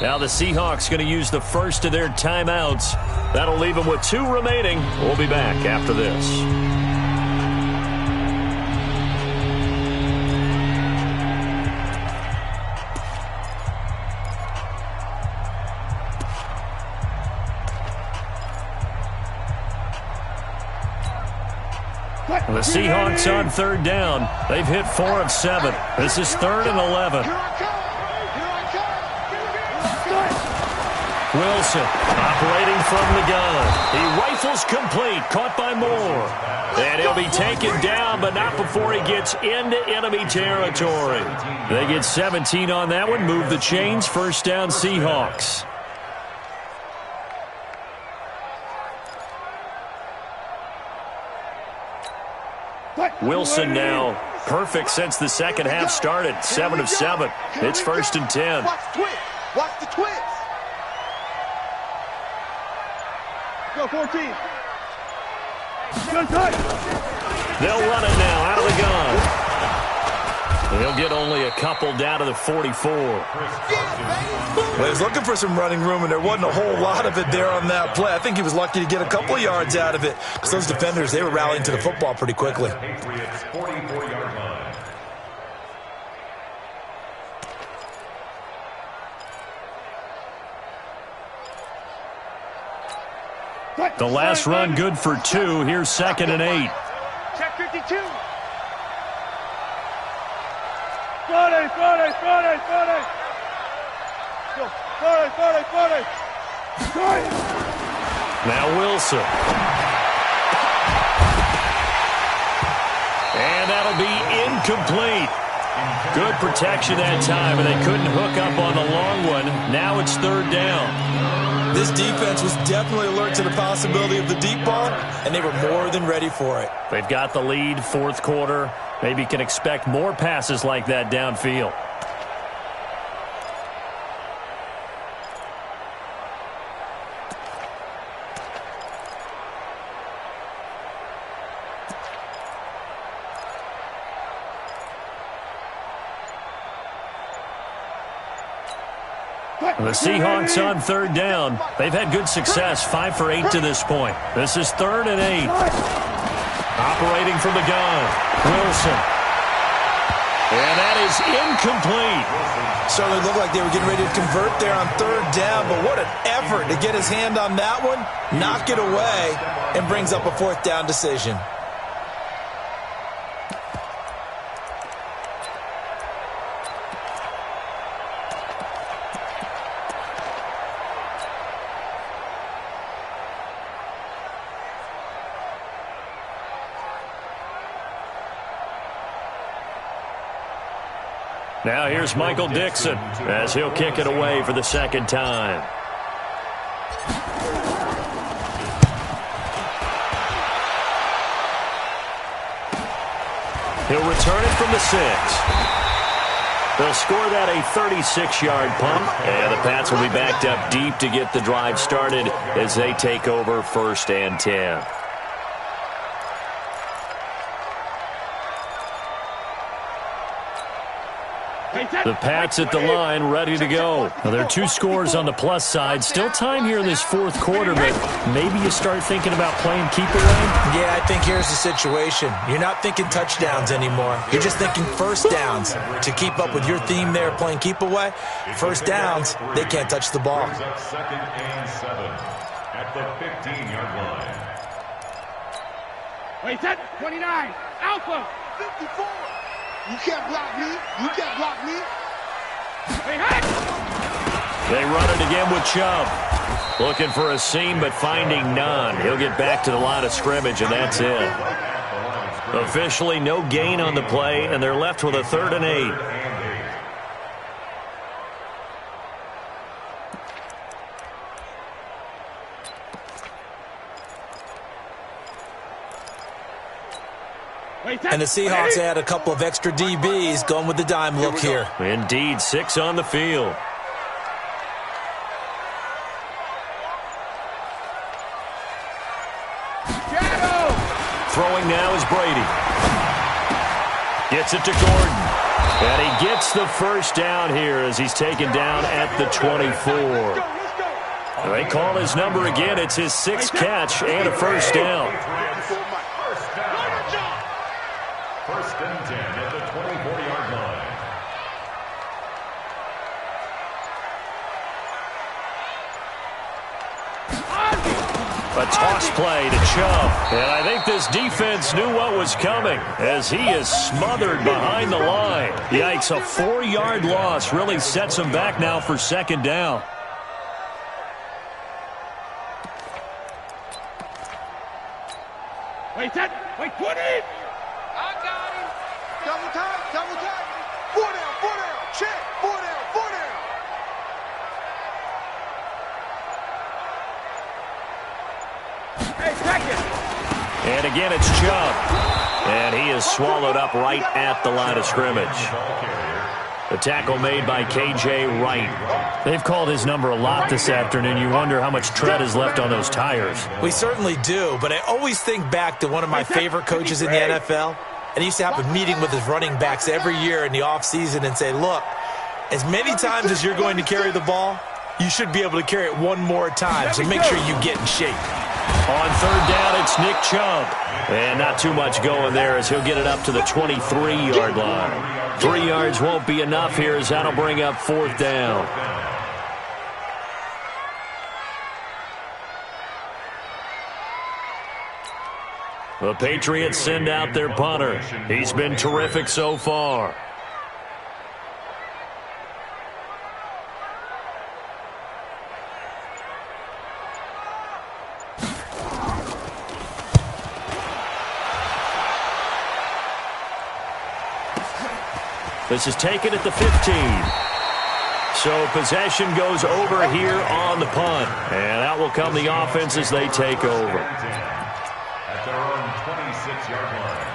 Now the Seahawks going to use the first of their timeouts. That'll leave them with 2 remaining. We'll be back after this. The Seahawks on third down. They've hit 4 of 7. This is 3rd and 11. Wilson operating from the gun. He rifles complete, caught by Moore. And he'll be taken down, but not before he gets into enemy territory. They get 17 on that one, move the chains, first down Seahawks. Wilson now perfect since the second half started, 7 of 7. It's 1st and 10.
Watch the twist. Watch the twist. Go 14.
They'll run it now out of the gun. He'll get only a couple down to the 44.
Well, he was looking for some running room, and there wasn't a whole lot of it there on that play. I think he was lucky to get a couple of yards out of it because those defenders, they were rallying to the football pretty quickly.
Patriots 44-yard line.
The last run good for 2. Here's 2nd and 8.
Check 52.
Friday. Go. Friday.
Now Wilson. And that'll be incomplete. Good protection that time, and they couldn't hook up on the long one. Now it's third down.
This defense was definitely alert to the possibility of the deep ball, and they were more than ready for it.
They've got the lead, fourth quarter. Maybe can expect more passes like that downfield. The Seahawks on third down. They've had good success, 5 for 8 to this point. This is 3rd and 8. Operating from the gun, Wilson. And that is incomplete.
Certainly looked like they were getting ready to convert there on third down, but what an effort to get his hand on that one, knock it away, and brings up a fourth down decision.
Now here's Michael Dixon as he'll kick it away for the second time. He'll return it from the 6. They'll score that a 36-yard punt, and the Pats will be backed up deep to get the drive started as they take over 1st and 10. The Pats at the line, ready to go. Now, there are 2 scores on the plus side. Still time here in this fourth quarter, but maybe you start thinking about playing keep away?
Yeah, I think here's the situation. You're not thinking touchdowns anymore. You're just thinking first downs. To keep up with your theme there, playing keep away, first downs, they can't touch the ball.
2nd and 7 at the 15-yard line.
Wait, set 29. Alpha 54. You can't block me. You can't block me. Hey, hey!
They run it again with Chubb. Looking for a seam, but finding none. He'll get back to the line of scrimmage, and that's it. Officially, no gain on the play, and they're left with a 3rd and 8.
And the Seahawks add a couple of extra DBs going with the dime look here.
Indeed, 6 on the field. Throwing now is Brady. Gets it to Gordon. And he gets the first down here as he's taken down at the 24. They call his number again. It's his 6th catch and a first down.
1st and 10 at the 24-yard line.
A toss play to Chubb. And I think this defense knew what was coming as he is smothered behind the line. Yikes, a 4-yard loss really sets him back now for 2nd down.
Wait, set. Wait, 20. I got him. Double time, double time. 4 down, check. 4 down, 4 down. Hey, second.
And again, it's Chubb. And he is swallowed up right at the line of scrimmage. The tackle made by K.J. Wright. They've called his number a lot this afternoon. You wonder how much tread is left on those tires.
We certainly do, but I always think back to one of my favorite coaches in the NFL. And he used to have a meeting with his running backs every year in the offseason and say, look, as many times as you're going to carry the ball, you should be able to carry it one more time, so make sure you get in shape.
On 3rd down, it's Nick Chubb. And not too much going there as he'll get it up to the 23-yard line. 3 yards won't be enough here as that'll bring up 4th down. The Patriots send out their punter. He's been terrific so far. This is taken at the 15. So possession goes over here on the punt. And out will come the offense as they take over.
At their own 26-yard line.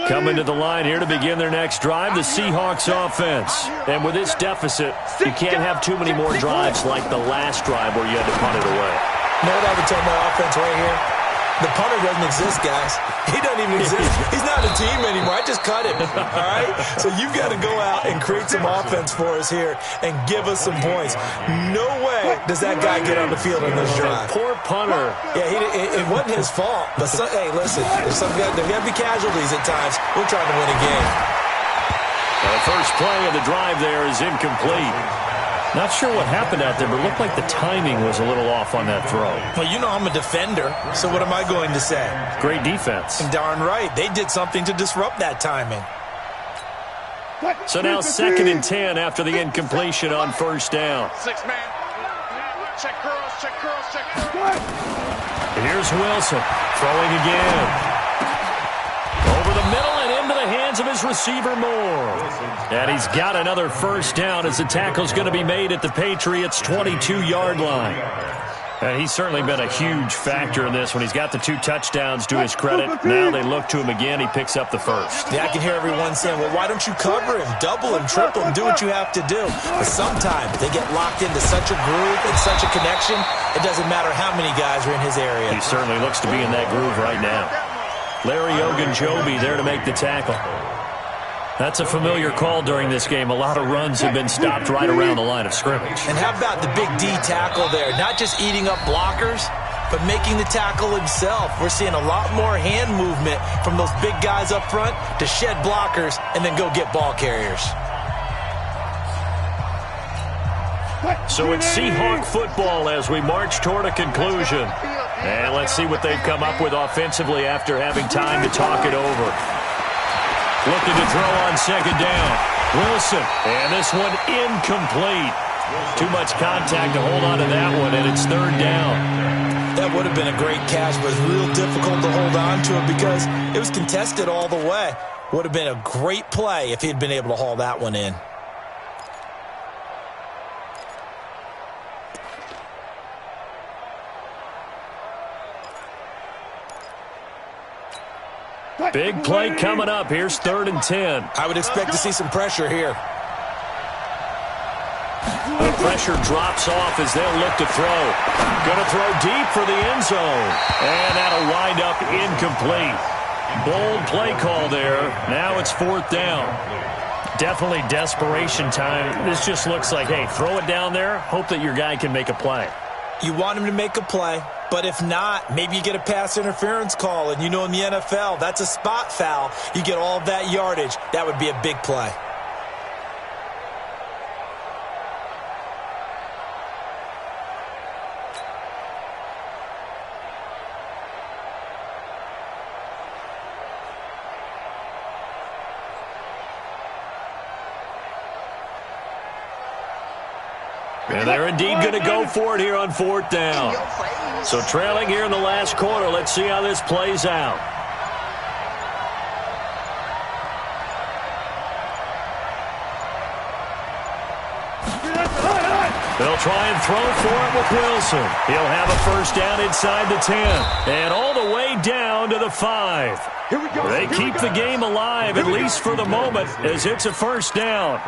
Coming to the line here to begin their next drive, the Seahawks offense. And with this deficit, you can't have too many more drives like the last drive where you had to punt it away.
You know what I would tell my offense right here? The punter doesn't exist, guys. He doesn't even exist. He's not a team anymore. I just cut him, all right? So you've got to go out and create some offense for us here and give us some points. No way does that guy get on the field in this drive.
Poor punter.
Yeah, it wasn't his fault. But, hey, listen, there's got to be casualties at times. We're trying to win a game.
The first play of the drive there is incomplete. Not sure what happened out there, but it looked like the timing was a little off on that throw.
Well, you know I'm a defender, so what am I going to say?
Great defense.
And darn right. They did something to disrupt that timing.
So now 2nd and 10 after the incompletion on first down.
6-man. Check curls, check curls, check curls.
Here's Wilson throwing again. Over the middle and into the hands of his receiver Moore. And he's got another first down as the tackle's going to be made at the Patriots' 22-yard line. And he's certainly been a huge factor in this when he's got the 2 touchdowns to his credit. Now they look to him again. He picks up the first.
Yeah, I can hear everyone saying, well, why don't you cover him, double him, triple him, do what you have to do. But sometimes they get locked into such a groove and such a connection, it doesn't matter how many guys are in his area.
He certainly looks to be in that groove right now. Larry Ogunjobi there to make the tackle. That's a familiar call during this game. A lot of runs have been stopped right around the line of scrimmage.
And how about the big D tackle there? Not just eating up blockers, but making the tackle himself. We're seeing a lot more hand movement from those big guys up front to shed blockers and then go get ball carriers.
So it's Seahawk football as we march toward a conclusion. And let's see what they've come up with offensively after having time to talk it over. Looking to throw on 2nd down. Wilson, and this one incomplete. Too much contact to hold on to that one, and it's 3rd down.
That would have been a great catch, but it's real difficult to hold on to it because it was contested all the way. Would have been a great play if he had been able to haul that one in.
Big play coming up. Here's 3rd and 10.
I would expect to see some pressure here.
The pressure drops off as they'll look to throw. Going to throw deep for the end zone. And that'll wind up incomplete. Bold play call there. Now it's 4th down. Definitely desperation time. This just looks like, hey, throw it down there. Hope that your guy can make a play.
You want him to make a play, but if not, maybe you get a pass interference call. And you know in the NFL, that's a spot foul. You get all of that yardage. That would be a big play.
And they're indeed going to go for it here on 4th down. So trailing here in the last quarter. Let's see how this plays out. They'll try and throw for it with Wilson. He'll have a first down inside the 10. And all the way down to the 5.
Here we go.
They keep the game alive, at least for the moment, as it's a first down.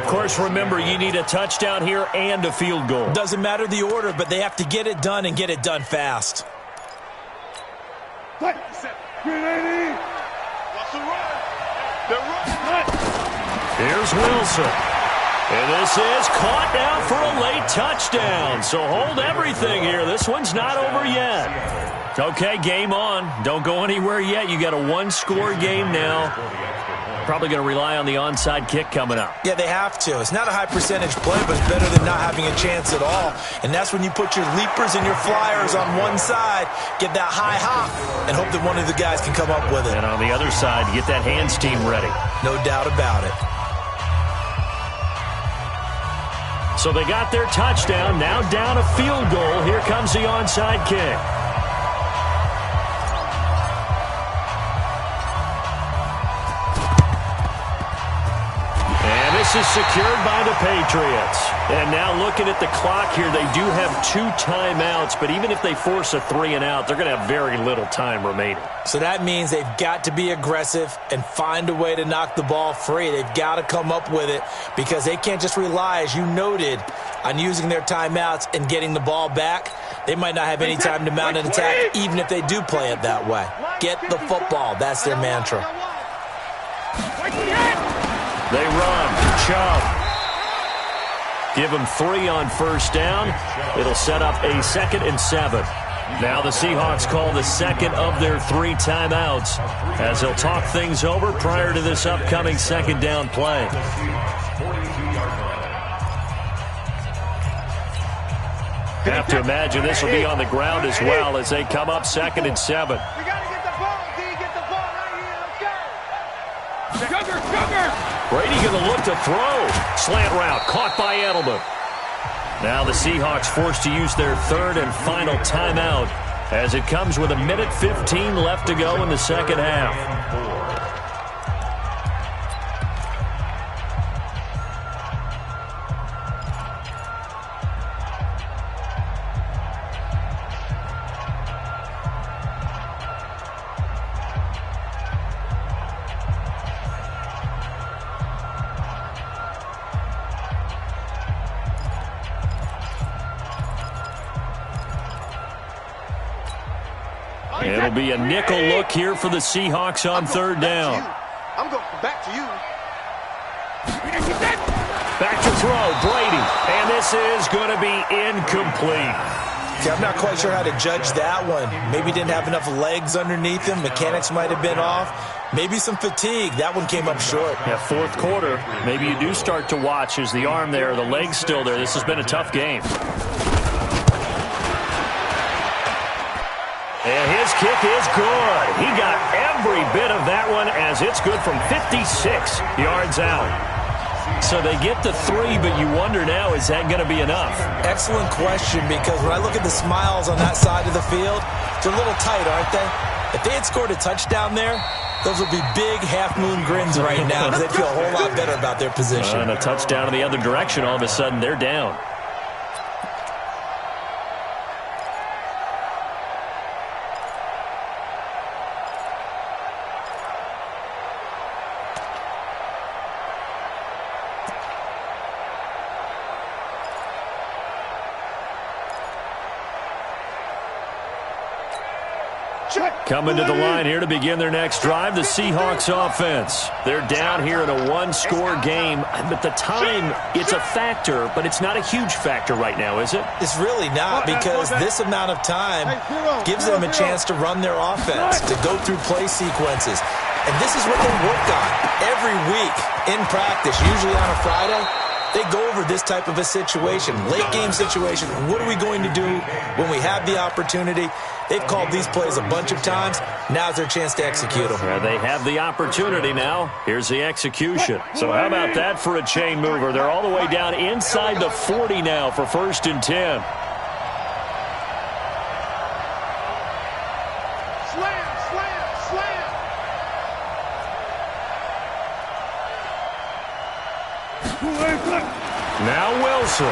Of course, remember, you need a touchdown here and a field goal.
Doesn't matter the order, but they have to get it done and get it done fast.
Here's Wilson. And this is caught now for a late touchdown. So hold everything here. This one's not over yet. Okay, game on. Don't go anywhere yet. You got a 1-score game now. probably going to rely on the onside kick coming up.
Yeah, they have to. It's not a high percentage play, but it's better than not having a chance at all. And that's when you put your leapers and your flyers on one side, get that high hop, and hope that one of the guys can come up with it.
And on the other side, get that hands team ready.
No doubt about it.
So they got their touchdown, now down a field goal. Here comes the onside kick. And this is secured by the Patriots. And now looking at the clock here, they do have 2 timeouts, but even if they force a 3-and-out, they're going to have very little time remaining.
So that means they've got to be aggressive and find a way to knock the ball free. They've got to come up with it because they can't just rely, as you noted, on using their timeouts and getting the ball back. They might not have any time to mount an attack, even if they do play it that way. Get the football. That's their mantra.
They run. Chubb. Give them 3 on first down. It'll set up a 2nd and 7. Now the Seahawks call the second of their 3 timeouts as they'll talk things over prior to this upcoming 2nd down play. Have to imagine this will be on the ground as well as they come up 2nd and 7.
We got to get the ball, D. Get the ball right here. Let's go. Sugar.
Brady going to look to throw. Slant route caught by Edelman. Now the Seahawks forced to use their 3rd and final timeout as it comes with 1:15 left to go in the second half. It'll be a nickel look here for the Seahawks on 3rd down.
I'm going back to you.
Back to throw, Brady. And this is going to be incomplete.
See, I'm not quite sure how to judge that one. Maybe didn't have enough legs underneath him. Mechanics might have been off. Maybe some fatigue. That one came up short.
Yeah, 4th quarter. Maybe you do start to watch as the arm there, the leg's still there. This has been a tough game. And his kick is good. He got every bit of that one as it's good from 56 yards out. So they get the 3, but you wonder now, is that going to be enough?
Excellent question, because when I look at the smiles on that side of the field, they're a little tight, aren't they? If they had scored a touchdown there, those would be big half-moon grins right now because they'd feel a whole lot better about their position.
And a touchdown in the other direction, all of a sudden they're down. Coming to the line here to begin their next drive, the Seahawks offense. They're down here in a 1-score game, but the time, it's a factor, but it's not a huge factor right now, is it?
It's really not, because this amount of time gives them a chance to run their offense, to go through play sequences. And this is what they work on every week in practice, usually on a Friday. They go over this type of a situation, late game situation. What are we going to do when we have the opportunity? They've called these plays a bunch of times. Now's their chance to execute them.
Yeah, they have the opportunity now. Here's the execution. So how about that for a chain mover? They're all the way down inside the 40 now for 1st and 10. Now Wilson.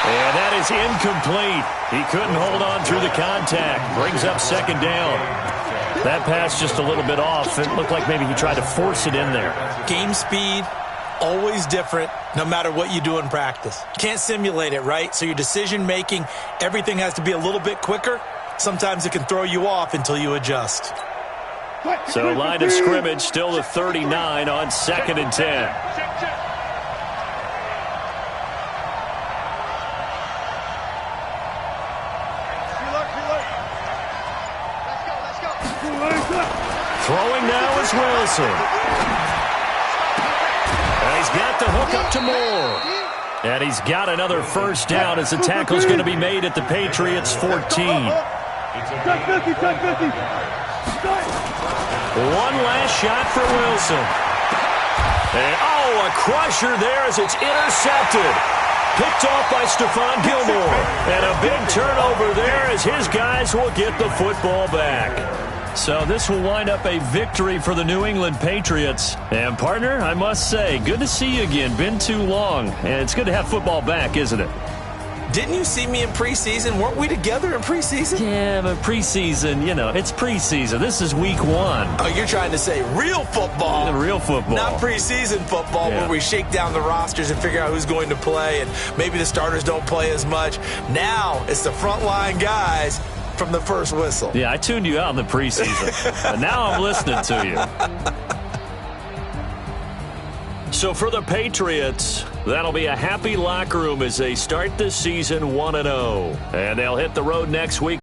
And that is incomplete. He couldn't hold on through the contact. Brings up 2nd down. That pass just a little bit off. It looked like maybe he tried to force it in there.
Game speed, always different, no matter what you do in practice. Can't simulate it, right? So your decision-making, everything has to be a little bit quicker. Sometimes it can throw you off until you adjust.
So line of scrimmage still the 39 on 2nd and 10. Throwing now is Wilson. And he's got the hook up to Moore. And he's got another first down as the tackle's going to be made at the Patriots' 14. One last shot for Wilson. And, a crusher there as it's intercepted. Picked off by Stephon Gilmore. And a big turnover there as his guys will get the football back. So this will wind up a victory for the New England Patriots. And, partner, I must say, good to see you again. Been too long. And it's good to have football back, isn't it?
Didn't you see me in preseason? Weren't we together in preseason?
Yeah, but preseason, it's preseason. This is week 1.
Oh, you're trying to say real football.
Real football.
Not preseason football where we shake down the rosters and figure out who's going to play, and maybe the starters don't play as much. Now it's the frontline guys from the first whistle.
Yeah, I tuned you out in the preseason. But now I'm listening to you. So for the Patriots, that'll be a happy locker room as they start the season 1-0. And they'll hit the road next week.